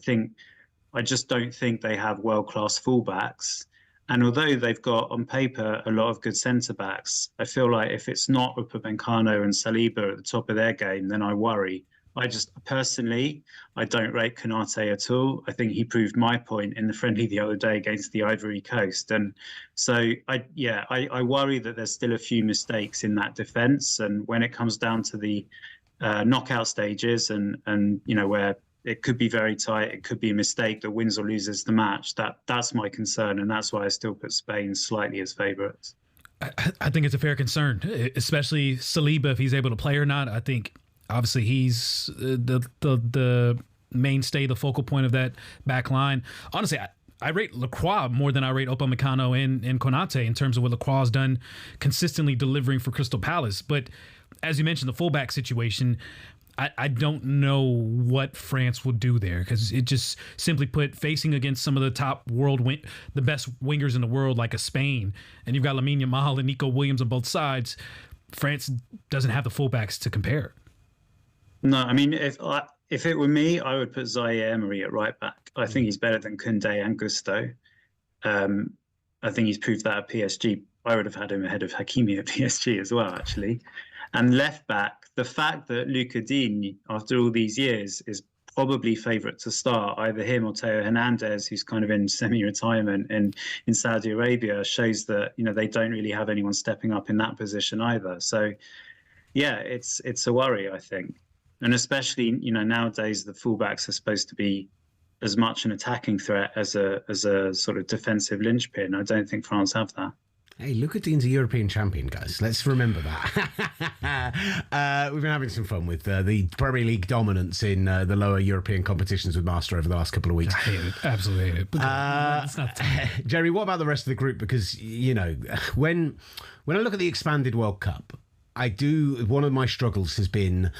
I just don't think they have world-class fullbacks. And although they've got on paper a lot of good centre-backs, I feel like if it's not Upamecano and Saliba at the top of their game, then I worry. I don't rate Konate at all. I think he proved my point in the friendly the other day against the Ivory Coast. And so, I worry that there's still a few mistakes in that defence. And when it comes down to the knockout stages and where it could be very tight, it could be a mistake that wins or loses the match, that's my concern. And that's why I still put Spain slightly as favourites. I think it's a fair concern, especially Saliba, if he's able to play or not. I think obviously he's the mainstay, the focal point of that back line. Honestly, I rate Lacroix more than I rate Upamecano and Konate in terms of what Lacroix has done consistently delivering for Crystal Palace. But as you mentioned, the fullback situation, I don't know what France will do there, because it just simply put, facing against some of the top the best wingers in the world like a Spain, and you've got Lamine Yamal and Nico Williams on both sides, France doesn't have the fullbacks to compare. No, I mean, if it were me, I would put Zaire Emery at right back. I think he's better than Koundé and Gusto. I think he's proved that at PSG. I would have had him ahead of Hakimi at PSG as well, actually. And left back, the fact that Lucas Digne, after all these years, is probably favourite to start, either him or Theo Hernandez, who's kind of in semi-retirement in Saudi Arabia, shows that they don't really have anyone stepping up in that position either. So, yeah, it's a worry, I think. And especially, nowadays the fullbacks are supposed to be as much an attacking threat as a sort of defensive linchpin. I don't think France have that. Hey, Lucatine's a European champion, guys. Let's remember that. We've been having some fun with the Premier League dominance in the lower European competitions with Master over the last couple of weeks. I hate it. Absolutely hate it. But it's not Jerry, what about the rest of the group? Because, you know, when I look at the expanded World Cup, one of my struggles has been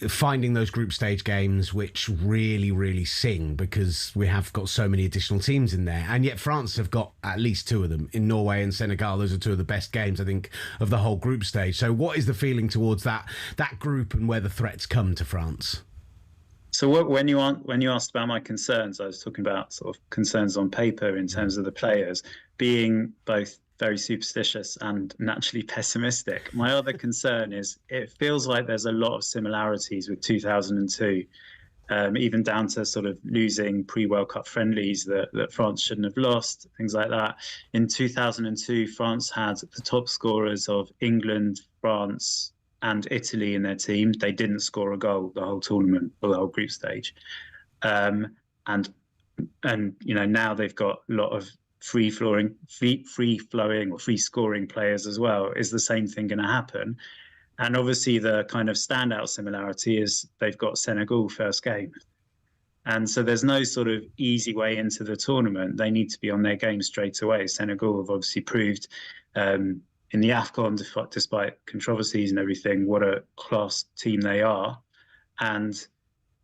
finding those group stage games which really, really sing, because we have got so many additional teams in there. And yet France have got at least two of them in Norway and Senegal. Those are two of the best games, I think, of the whole group stage. So what is the feeling towards that group and where the threats come to France? So when you asked about my concerns, I was talking about sort of concerns on paper in terms of the players being both very superstitious and naturally pessimistic. My other concern is it feels like there's a lot of similarities with 2002, even down to sort of losing pre-World Cup friendlies that France shouldn't have lost, things like that. In 2002, France had the top scorers of England, France, and Italy in their team. They didn't score a goal the whole tournament or the whole group stage. And you know, now they've got a lot of free flowing or free scoring players as well. Is the same thing going to happen? And obviously the kind of standout similarity is they've got Senegal first game. And so there's no sort of easy way into the tournament. They need to be on their game straight away. Senegal have obviously proved in the AFCON, despite controversies and everything, what a class team they are. And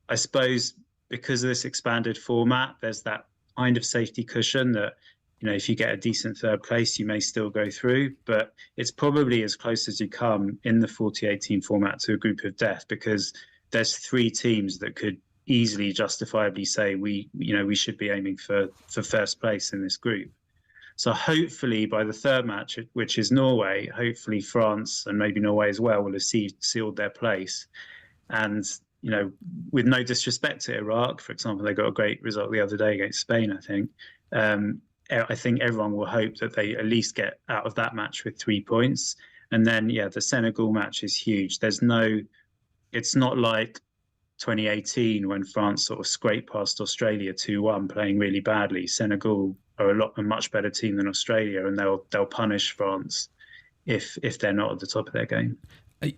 I suppose because of this expanded format, there's that kind of safety cushion that, you know, if you get a decent third place, you may still go through, but it's probably as close as you come in the 40-18 format to a group of death, because there's three teams that could easily justifiably say we should be aiming for first place in this group. So hopefully by the third match, which is Norway, hopefully France and maybe Norway as well will have sealed their place. And, you know, with no disrespect to Iraq, for example, they got a great result the other day against Spain, I think. I think everyone will hope that they at least get out of that match with 3 points. And then, yeah, the Senegal match is huge. It's not like 2018 when France sort of scraped past Australia 2-1, playing really badly. Senegal are a much better team than Australia, and they'll punish France if they're not at the top of their game.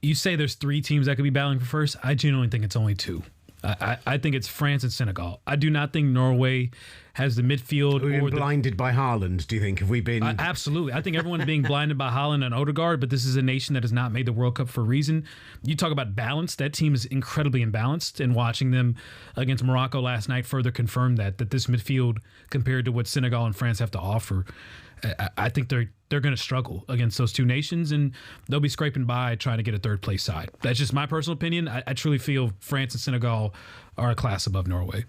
You say there's three teams that could be battling for first. I genuinely think it's only two. I think it's France and Senegal. I do not think Norway has the midfield. We've been blinded by Haaland, do you think? Have we been? Absolutely. I think everyone's being blinded by Haaland and Odegaard, but this is a nation that has not made the World Cup for a reason. You talk about balance. That team is incredibly imbalanced, and watching them against Morocco last night further confirmed that this midfield, compared to what Senegal and France have to offer, I think they're going to struggle against those two nations, and they'll be scraping by trying to get a third place side. That's just my personal opinion. I truly feel France and Senegal are a class above Norway.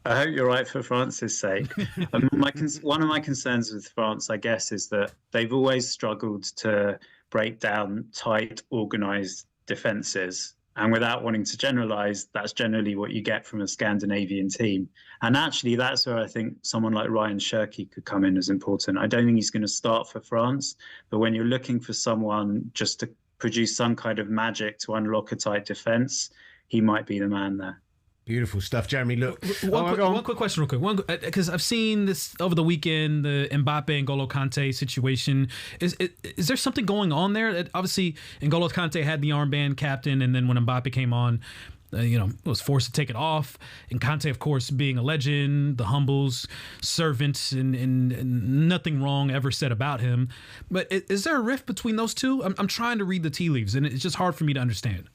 I hope you're right for France's sake. One of my concerns with France, I guess, is that they've always struggled to break down tight, organised defences. And without wanting to generalise, that's generally what you get from a Scandinavian team. And actually, that's where I think someone like Ryan Cherki could come in as important. I don't think he's going to start for France, but when you're looking for someone just to produce some kind of magic to unlock a tight defence, he might be the man there. Beautiful stuff, Jeremy. Look, one quick question, real quick. Because I've seen this over the weekend, the Mbappe and N'Golo Kante situation. Is there something going on there? Obviously, N'Golo Kante had the armband captain, and then when Mbappe came on, was forced to take it off. And Kante, of course, being a legend, the humble's servant, and nothing wrong ever said about him. But is there a rift between those two? I'm trying to read the tea leaves, and it's just hard for me to understand.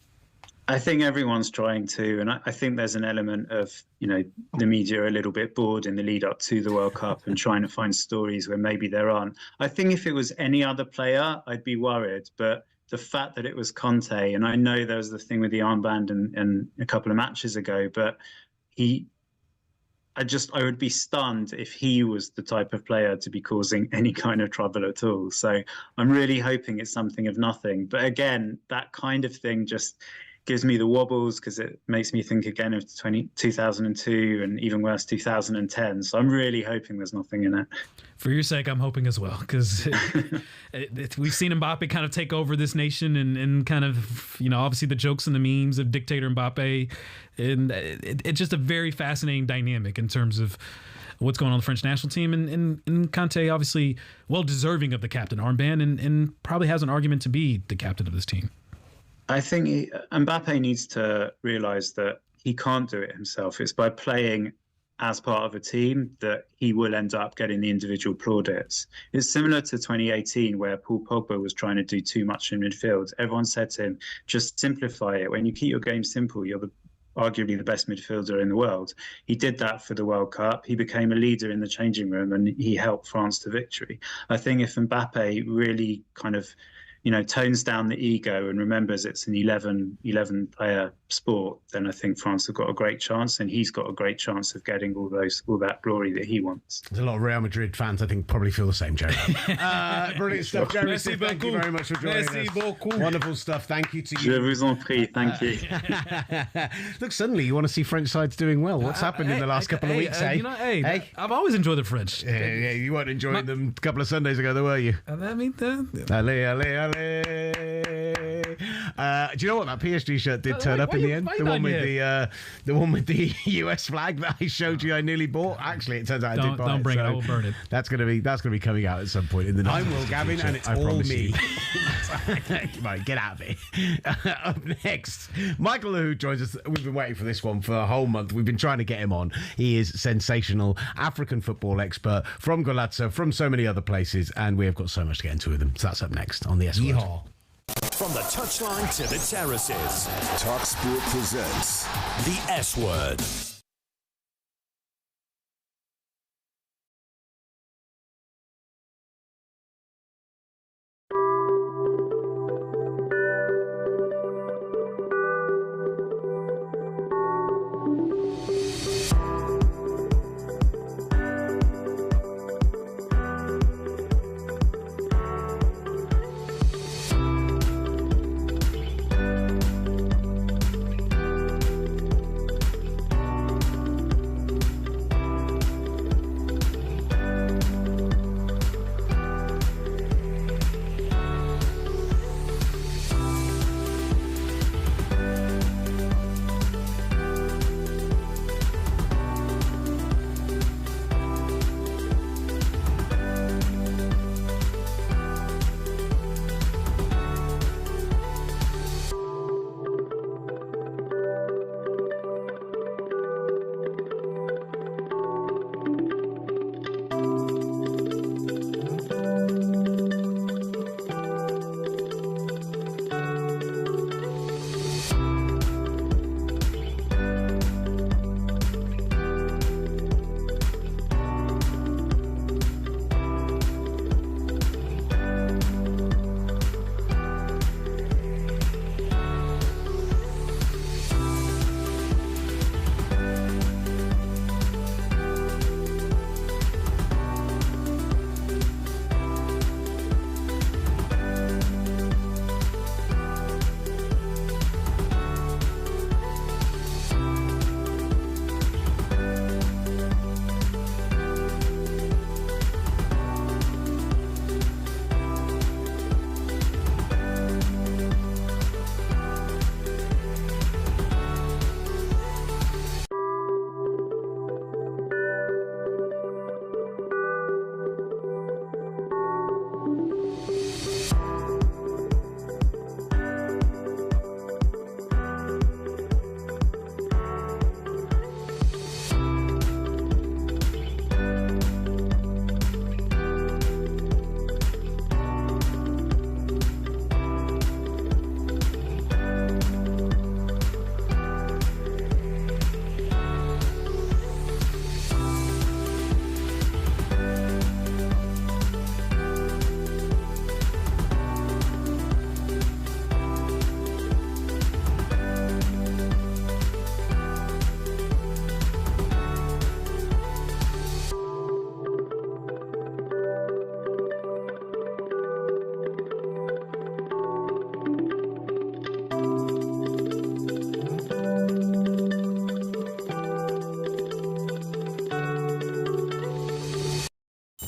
I think everyone's trying to, and I think there's an element of, the media are a little bit bored in the lead up to the World Cup and trying to find stories where maybe there aren't. I think if it was any other player, I'd be worried, but the fact that it was Conte, and I know there was the thing with the armband and a couple of matches ago, but I would be stunned if he was the type of player to be causing any kind of trouble at all. So I'm really hoping it's something of nothing. But again, that kind of thing just gives me the wobbles, because it makes me think again of 2002 and even worse 2010. So I'm really hoping there's nothing in it. For your sake, I'm hoping as well, because we've seen Mbappe kind of take over this nation and kind of, obviously the jokes and the memes of dictator Mbappe. And it's just a very fascinating dynamic in terms of what's going on the French national team. And Conte, obviously, well deserving of the captain armband and probably has an argument to be the captain of this team. I think Mbappe needs to realise that he can't do it himself. It's by playing as part of a team that he will end up getting the individual plaudits. It's similar to 2018 where Paul Pogba was trying to do too much in midfield. Everyone said to him, just simplify it. When you keep your game simple, you're arguably the best midfielder in the world. He did that for the World Cup. He became a leader in the changing room and he helped France to victory. I think if Mbappe really kind of tones down the ego and remembers it's an 11 player sport, then I think France have got a great chance, and he's got a great chance of getting all that glory that he wants. There's a lot of Real Madrid fans, I think, probably feel the same, Joe. Brilliant stuff, Jeremy. Thank you very much for joining us. Wonderful stuff. Thank you to you. Je vous en prie. Thank you. Look, suddenly you want to see French sides doing well. What's happened in the last couple of weeks, I've always enjoyed the French. Yeah, you weren't enjoying them a couple of Sundays ago, though, were you? I mean, allez, allez, allez. Do you know what, that PSG shirt did turn up in the end? The one with the US flag that I showed you I nearly bought. Actually, it turns out I did buy it. Don't bring it. I will burn it. That's gonna be coming out at some point in the night. I'm Will Gavin, and it's all me. Right, get out of it. Up next, Michael, who joins us. We've been waiting for this one for a whole month. We've been trying to get him on. He is sensational, African football expert from Golazzo, from so many other places, and we have got so much to get into with him. So that's up next on the S Word. Yeehaw. From the touchline to the terraces, talkSPORT presents the S Word.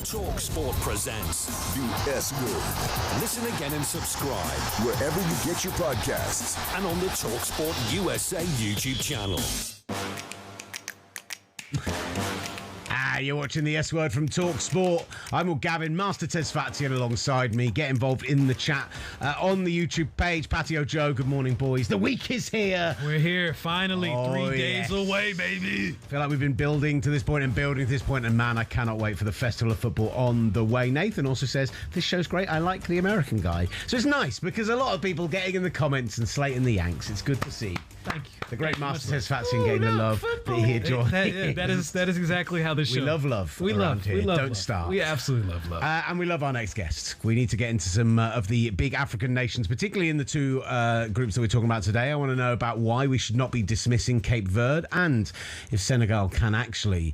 talkSPORT presents the S Word. Listen again and subscribe wherever you get your podcasts and on the talkSPORT USA YouTube channel. You're watching the S Word from talkSPORT. I'm with Gavin, Master Tesfatian alongside me. Get involved in the chat on the YouTube page. Patio Joe, good morning, boys. The week is here. We're here, finally. 3 days away, baby. I feel like we've been building to this point and building to this point, and man, I cannot wait for the Festival of Football on the way. Nathan also says, this show's great. I like the American guy. So it's nice because a lot of people getting in the comments and slating the Yanks. It's good to see. Thank you. The great Master Tesfatian getting the love that he enjoys. That is exactly how this show. We love love. We love here. We love Don't love. start. We absolutely love love. And we love our next guest. We need to get into some of the big African nations, particularly in the two groups that we're talking about today. I want to know about why we should not be dismissing Cape Verde and if Senegal can actually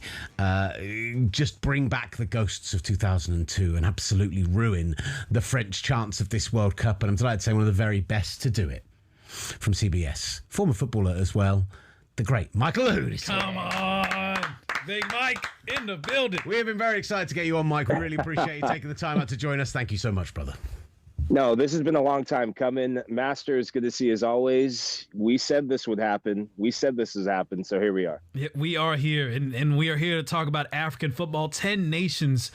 just bring back the ghosts of 2002 and absolutely ruin the French chance of this World Cup. And I'm delighted to say one of the very best to do it. From CBS, former footballer as well, the great Michael Lahoud. Come on, Big Mike in the building. We have been very excited to get you on, Mike. We really appreciate you taking the time out to join us. Thank you so much, brother. No, this has been a long time coming. Master, it's good to see you as always. We said this would happen. We said this has happened, so here we are. Yeah, we are here, and we are here to talk about African football. 10 nations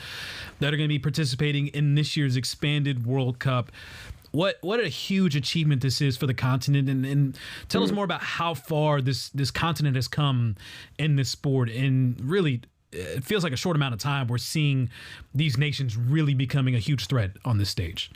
that are going to be participating in this year's expanded World Cup. What a huge achievement this is for the continent, and tell us more about how far this continent has come in this sport. And really, it feels like a short amount of time we're seeing these nations really becoming a huge threat on this stage.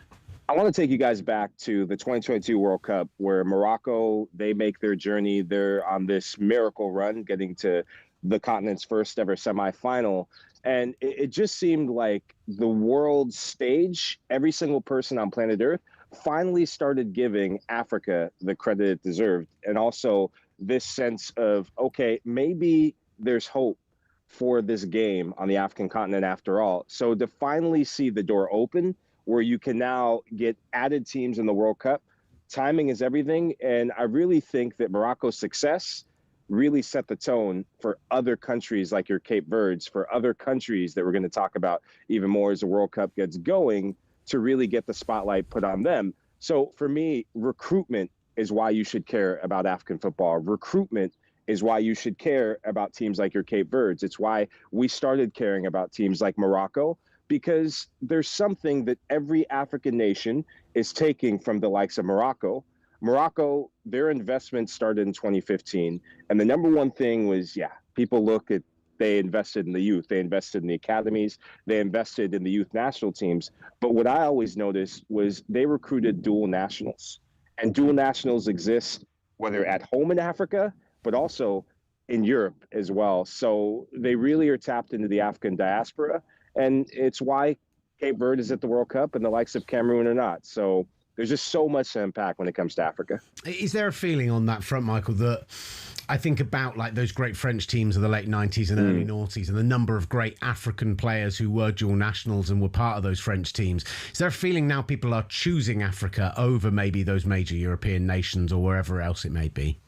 I want to take you guys back to the 2022 World Cup where Morocco, they make their journey. They're on this miracle run, getting to the continent's first ever semifinal. And it just seemed like the world stage, every single person on planet Earth, finally started giving Africa the credit it deserved. And also this sense of, okay, maybe there's hope for this game on the African continent after all. So to finally see the door open where you can now get added teams in the World Cup, timing is everything. And I really think that Morocco's success really set the tone for other countries like your Cape Verdes, for other countries that we're going to talk about even more as the World Cup gets going, to really get the spotlight put on them. So for me, recruitment is why you should care about African football. Recruitment is why you should care about teams like your Cape Verdes. It's why we started caring about teams like Morocco, because there's something that every African nation is taking from the likes of Morocco. Morocco, their investment started in 2015. And the number one thing was, people look at, they invested in the youth, they invested in the academies, they invested in the youth national teams. But what I always noticed was they recruited dual nationals. And dual nationals exist whether at home in Africa, but also in Europe as well. So they really are tapped into the African diaspora. And it's why Cape Verde is at the World Cup and the likes of Cameroon are not. So there's just so much to unpack when it comes to Africa. Is there a feeling on that front, Michael, that I think about like those great French teams of the late 90s and early noughties and the number of great African players who were dual nationals and were part of those French teams. Is there a feeling now people are choosing Africa over maybe those major European nations or wherever else it may be?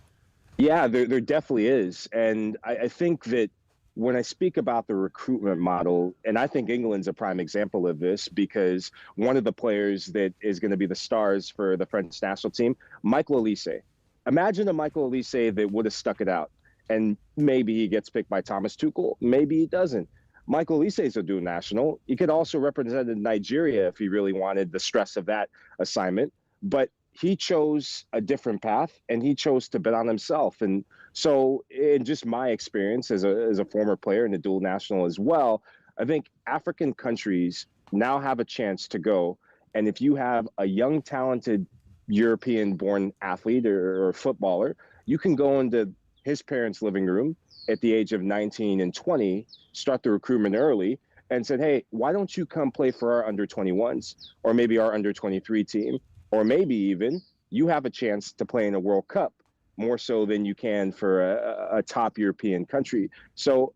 Yeah, there definitely is. And I think that when I speak about the recruitment model, and I think England's a prime example of this, because one of the players that is going to be the stars for the French national team, Michael Olise. Imagine a Michael Olise that would have stuck it out, and maybe he gets picked by Thomas Tuchel, maybe he doesn't. Michael Olise is a dual national. He could also represent Nigeria if he really wanted the stress of that assignment, but he chose a different path, and he chose to bet on himself. And so in just my experience as a former player and a dual national as well, I think African countries now have a chance to go. And if you have a young, talented European-born athlete or footballer, you can go into his parents' living room at the age of 19 and 20, start the recruitment early, and said, hey, why don't you come play for our under-21s or maybe our under-23 team? Or maybe even you have a chance to play in a World Cup more so than you can for a top European country. So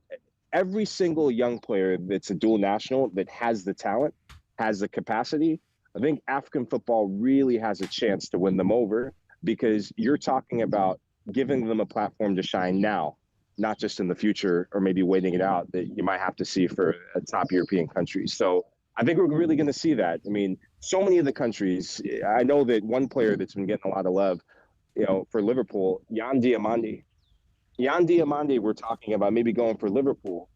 every single young player that's a dual national that has the talent, has the capacity, I think African football really has a chance to win them over, because you're talking about giving them a platform to shine now, not just in the future or maybe waiting it out that you might have to see for a top European country. So I think we're really going to see that. I mean, so many of the countries, I know that one player that's been getting a lot of love, for Liverpool, Yan Diomande. Yan Diomande, we're talking about maybe going for Liverpool.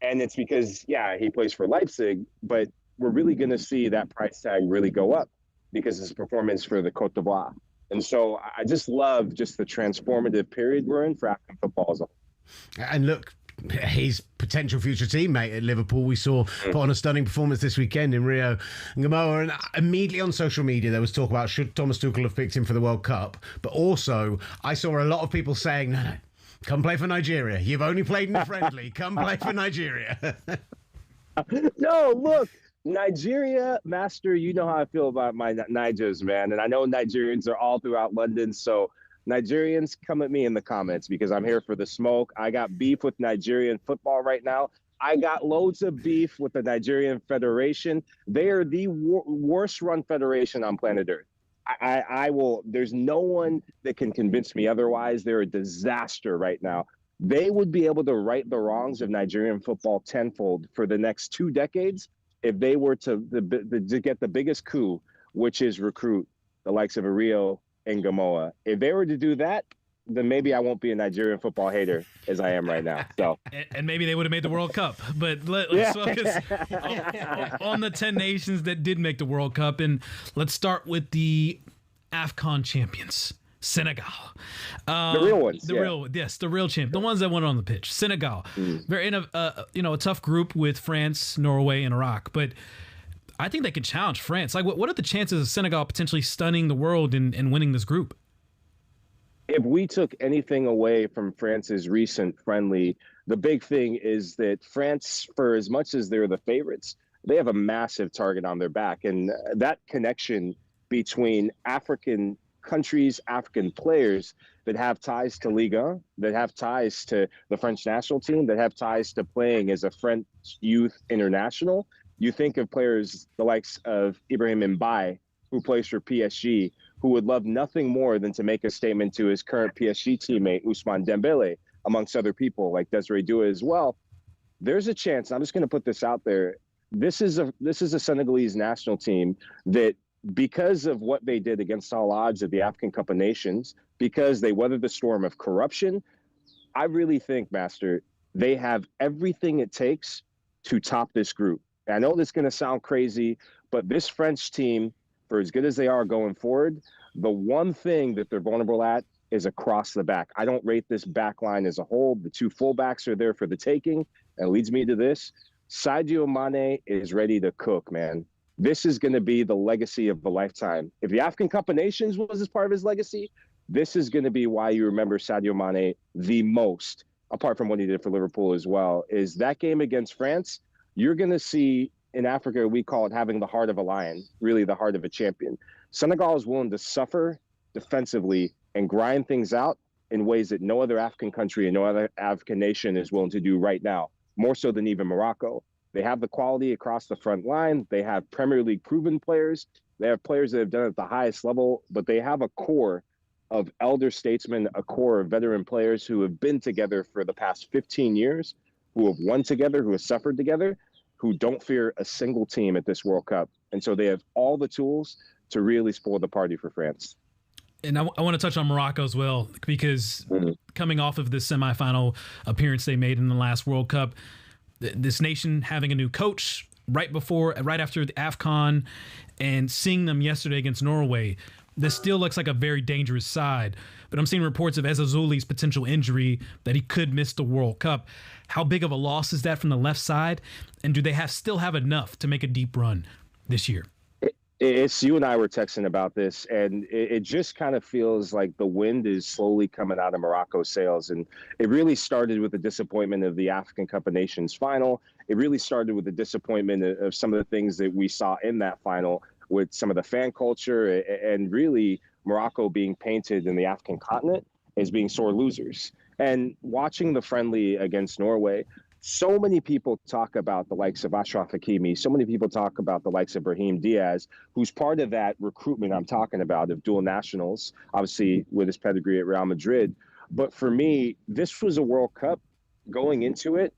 And it's because, yeah, he plays for Leipzig, but we're really going to see that price tag really go up because of his performance for the Côte d'Ivoire. And so I just love just the transformative period we're in for African football as a whole. And look, his potential future teammate at Liverpool, we saw put on a stunning performance this weekend in Rio and Gamoa. And immediately on social media, there was talk about should Thomas Tuchel have picked him for the World Cup. But also, I saw a lot of people saying, no, come play for Nigeria. You've only played in the friendly. Come play for Nigeria. No, look, Nigeria, Master, you know how I feel about my Nigers, man. And I know Nigerians are all throughout London. So Nigerians, come at me in the comments because I'm here for the smoke. I got beef with Nigerian football right now. I got loads of beef with the Nigerian Federation. They are the worst run federation on planet Earth. I will, there's no one that can convince me otherwise. They're a disaster right now. They would be able to right the wrongs of Nigerian football tenfold for the next 2 decades if they were to get the biggest coup, which is recruit the likes of a Rio and Gamoa. If they were to do that, then maybe I won't be a Nigerian football hater as I am right now. So, and maybe they would have made the World Cup. But let's focus on the 10 nations that did make the World Cup, and let's start with the AFCON champions, Senegal. The real ones, the real champ, the ones that went on the pitch. Senegal. They're in a tough group with France, Norway, and Iraq, but I think they can challenge France. Like, what are the chances of Senegal potentially stunning the world and winning this group? If we took anything away from France's recent friendly, the big thing is that France, for as much as they're the favorites, they have a massive target on their back. And that connection between African countries, African players that have ties to Liga, that have ties to the French national team, that have ties to playing as a French youth international. You think of players the likes of Ibrahim Mbaye, who plays for PSG, who would love nothing more than to make a statement to his current PSG teammate, Ousmane Dembele, amongst other people like Desiree Doué as well. There's a chance, I'm just going to put this out there, this is a Senegalese national team that, because of what they did against all odds at the African Cup of Nations, because they weathered the storm of corruption, I really think, Master, they have everything it takes to top this group. I know this is going to sound crazy, but this French team, for as good as they are going forward, the one thing that they're vulnerable at is across the back. I don't rate this back line as a whole. The 2 fullbacks are there for the taking, and it leads me to this. Sadio Mane is ready to cook, man. This is going to be the legacy of a lifetime. If the African Cup of Nations was as part of his legacy, this is going to be why you remember Sadio Mane the most, apart from what he did for Liverpool as well, is that game against France. You're going to see in Africa, we call it having the heart of a lion, really the heart of a champion. Senegal is willing to suffer defensively and grind things out in ways that no other African country and no other African nation is willing to do right now, more so than even Morocco. They have the quality across the front line. They have Premier League proven players. They have players that have done it at the highest level, but they have a core of elder statesmen, a core of veteran players who have been together for the past 15 years, who have won together, who have suffered together, who don't fear a single team at this World Cup. And so they have all the tools to really spoil the party for France. And I want to touch on Morocco as well, because coming off of this semifinal appearance they made in the last World Cup, this nation having a new coach right after the AFCON, and seeing them yesterday against Norway, this still looks like a very dangerous side. But I'm seeing reports of Ezazouli's potential injury, that he could miss the World Cup. How big of a loss is that from the left side? And do they still have enough to make a deep run this year? It's you and I were texting about this, and it just kind of feels like the wind is slowly coming out of Morocco's sails. And it really started with the disappointment of the African Cup of Nations final. It really started with the disappointment of some of the things that we saw in that final, with some of the fan culture, and really Morocco being painted in the African continent as being sore losers. And watching the friendly against Norway, so many people talk about the likes of Achraf Hakimi. So many people talk about the likes of Brahim Diaz, who's part of that recruitment I'm talking about of dual nationals, obviously with his pedigree at Real Madrid. But for me, this was a World Cup. Going into it,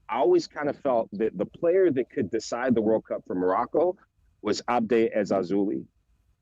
I always kind of felt that the player that could decide the World Cup for Morocco was Abde Ezazuli.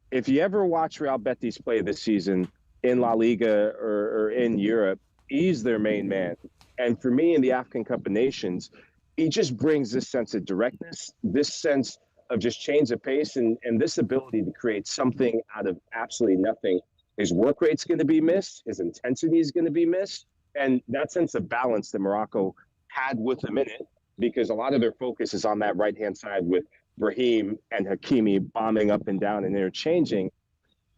If you ever watch Real Betis play this season in La Liga or in Europe, he's their main man. And for me, in the African Cup of Nations, he just brings this sense of directness, this sense of just change of pace, and this ability to create something out of absolutely nothing. His work rate's going to be missed. His intensity is going to be missed. And that sense of balance that Morocco had with him in it, because a lot of their focus is on that right-hand side with Brahim and Hakimi bombing up and down and interchanging.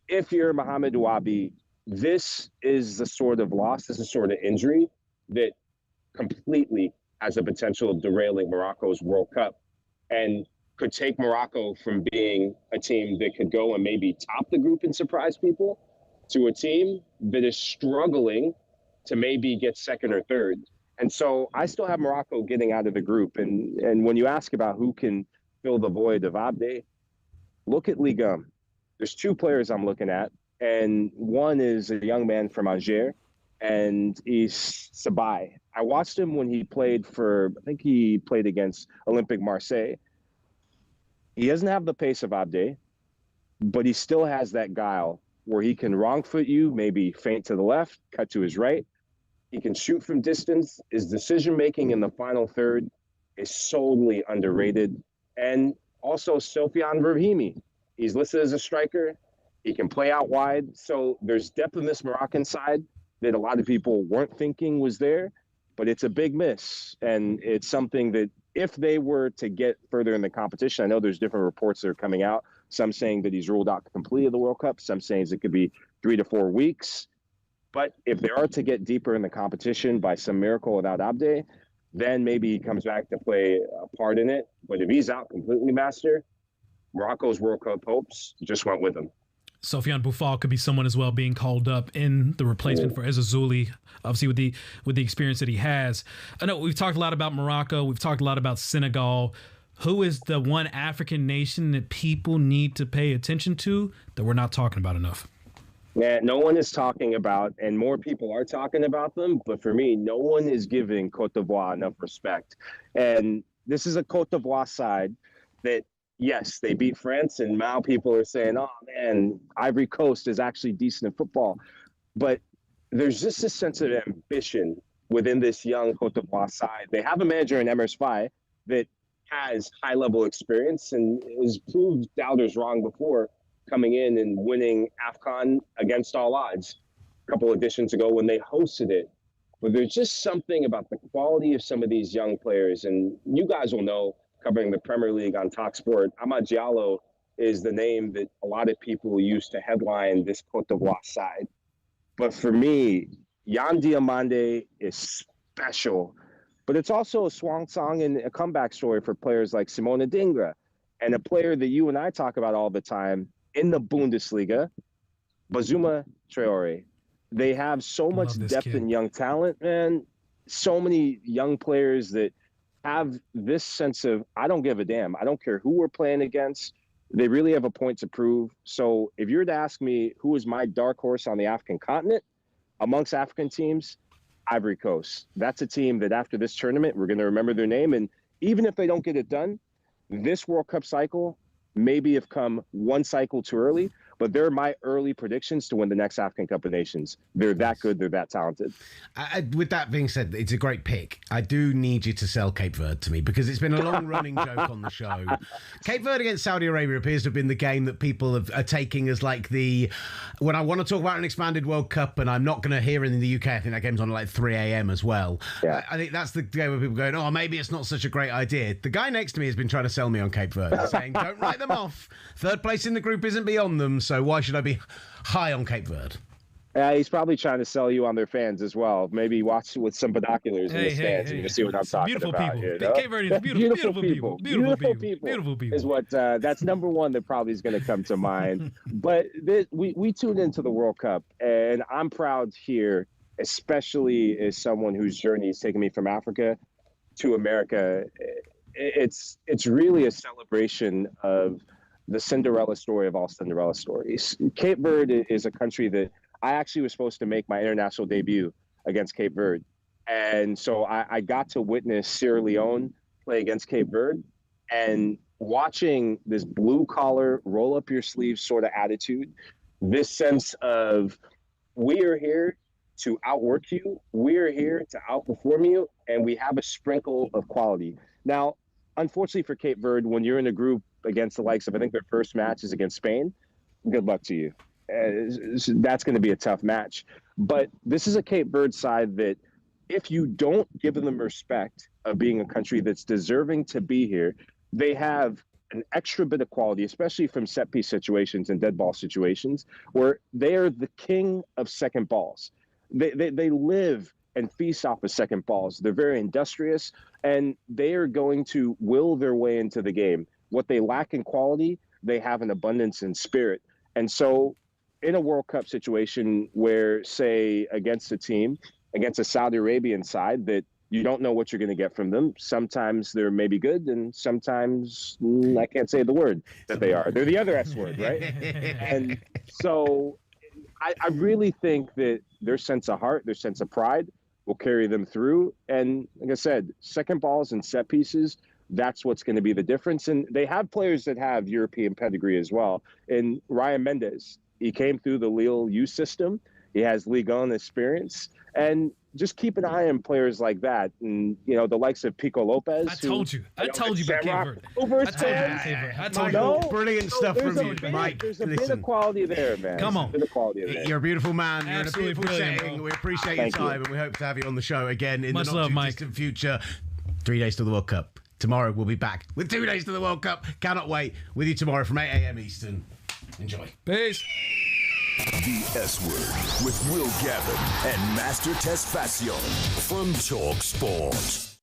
If you're Mohamed Ouabi, this is the sort of loss, this is the sort of injury that completely has the potential of derailing Morocco's World Cup and could take Morocco from being a team that could go and maybe top the group and surprise people to a team that is struggling to maybe get second or third. And so I still have Morocco getting out of the group. And when you ask about who can fill the void of Abde, look at Ligue 1. There's two players I'm looking at, and one is a young man from Alger, and he's Sabai. I watched him when he played for, I think he played against Olympique Marseille. He doesn't have the pace of Abde, but he still has that guile where he can wrong foot you, maybe feint to the left, cut to his right. He can shoot from distance. His decision-making in the final third is solely underrated. And also Sofiane Brahimi. He's listed as a striker. He can play out wide. So there's depth in this Moroccan side that a lot of people weren't thinking was there, but it's a big miss. And it's something that if they were to get further in the competition, I know there's different reports that are coming out, some saying that he's ruled out completely of the World Cup, some saying it could be 3 to 4 weeks. But if they are to get deeper in the competition by some miracle without Abde, then maybe he comes back to play a part in it. But if he's out completely, Master, Morocco's World Cup hopes just went with him. Sofiane Boufal could be someone as well being called up in the replacement for Ezzazzouli, obviously with the experience that he has. I know we've talked a lot about Morocco. We've talked a lot about Senegal. Who is the one African nation that people need to pay attention to that we're not talking about enough? Yeah, no one is talking about, and more people are talking about them, but for me, no one is giving Côte d'Ivoire enough respect. And this is a Côte d'Ivoire side that, yes, they beat France, and now people are saying, oh, man, Ivory Coast is actually decent in football. But there's just a sense of ambition within this young Côte d'Ivoire side. They have a manager in Emers Faye that has high-level experience and has proved doubters wrong before, coming in and winning AFCON against all odds a couple editions ago when they hosted it. But there's just something about the quality of some of these young players. And you guys will know, covering the Premier League on talkSPORT, Amad Diallo is the name that a lot of people use to headline this Côte d'Ivoire side. But for me, Yan Diomande is special. But it's also a swan song and a comeback story for players like Simone Dingra, and a player that you and I talk about all the time in the Bundesliga, Bazuma Traore. They have so much depth and young talent, man. So many young players that have this sense of, I don't give a damn. I don't care who we're playing against. They really have a point to prove. So if you were to ask me who is my dark horse on the African continent amongst African teams, Ivory Coast. That's a team that after this tournament, we're going to remember their name. And even if they don't get it done, this World Cup cycle maybe have come one cycle too early, but they're my early predictions to win the next African Cup of Nations. They're that good. They're that talented. With that being said, it's a great pick. I do need you to sell Cape Verde to me because it's been a long-running joke on the show. Cape Verde against Saudi Arabia appears to have been the game that people are taking as like the... When I want to talk about an expanded World Cup and I'm not going to hear in the UK, I think that game's on at like 3 a.m. as well. Yeah. I think that's the game where people are going, oh, maybe it's not such a great idea. The guy next to me has been trying to sell me on Cape Verde, saying, don't write them off. Third place in the group isn't beyond them, so why should I be high on Cape Verde? He's probably trying to sell you on their fans as well. Maybe watch with some binoculars in the stands and you see what I'm talking about. People. You know? Cape Verde is beautiful people. Beautiful people. Is what that's number one that probably is going to come to mind. But we tuned into the World Cup, and I'm proud here, especially as someone whose journey has taken me from Africa to America. It's really a celebration of the Cinderella story of all Cinderella stories. Cape Verde is a country that I actually was supposed to make my international debut against Cape Verde. And so I got to witness Sierra Leone play against Cape Verde, and watching this blue collar, roll up your sleeves sort of attitude, this sense of we are here to outwork you. We're here to outperform you, and we have a sprinkle of quality. Now, unfortunately for Cape Verde, when you're in a group against the likes of, I think their first match is against Spain, good luck to you. That's going to be a tough match. But this is a Cape Verde side that if you don't give them respect of being a country that's deserving to be here, they have an extra bit of quality, especially from set piece situations and dead ball situations, where they are the king of second balls. They live and feast off of second balls. They're very industrious, and they are going to will their way into the game. What they lack in quality, they have an abundance in spirit. And so in a World Cup situation where, say, against a team, against a Saudi Arabian side that you don't know what you're going to get from them, sometimes they're maybe good, and sometimes I can't say the word that they are. They're the other S word, right? And so I really think that their sense of heart, their sense of pride will carry them through. And like I said, second balls and set pieces, that's what's going to be the difference. And they have players that have European pedigree as well. And Ryan Mendes, he came through the Lille youth system. He has Ligue 1 experience. And just keep an eye on players like that. And, you know, the likes of Pico Lopez. I told you about Cape Verde. I told you. Brilliant stuff from you, Mike. There's a bit of quality there, man. Come on. You're a beautiful man. You're Absolutely in a beautiful brilliant, setting. bro. We appreciate your time, and we hope to have you on the show again in Much the not love, too Mike. distant future. 3 days to the World Cup. Tomorrow we'll be back with 2 days to the World Cup. Cannot wait. With you tomorrow from 8 a.m. Eastern. Enjoy. Peace. The S Word with Will Gavin and Master Test Facion from talkSPORT.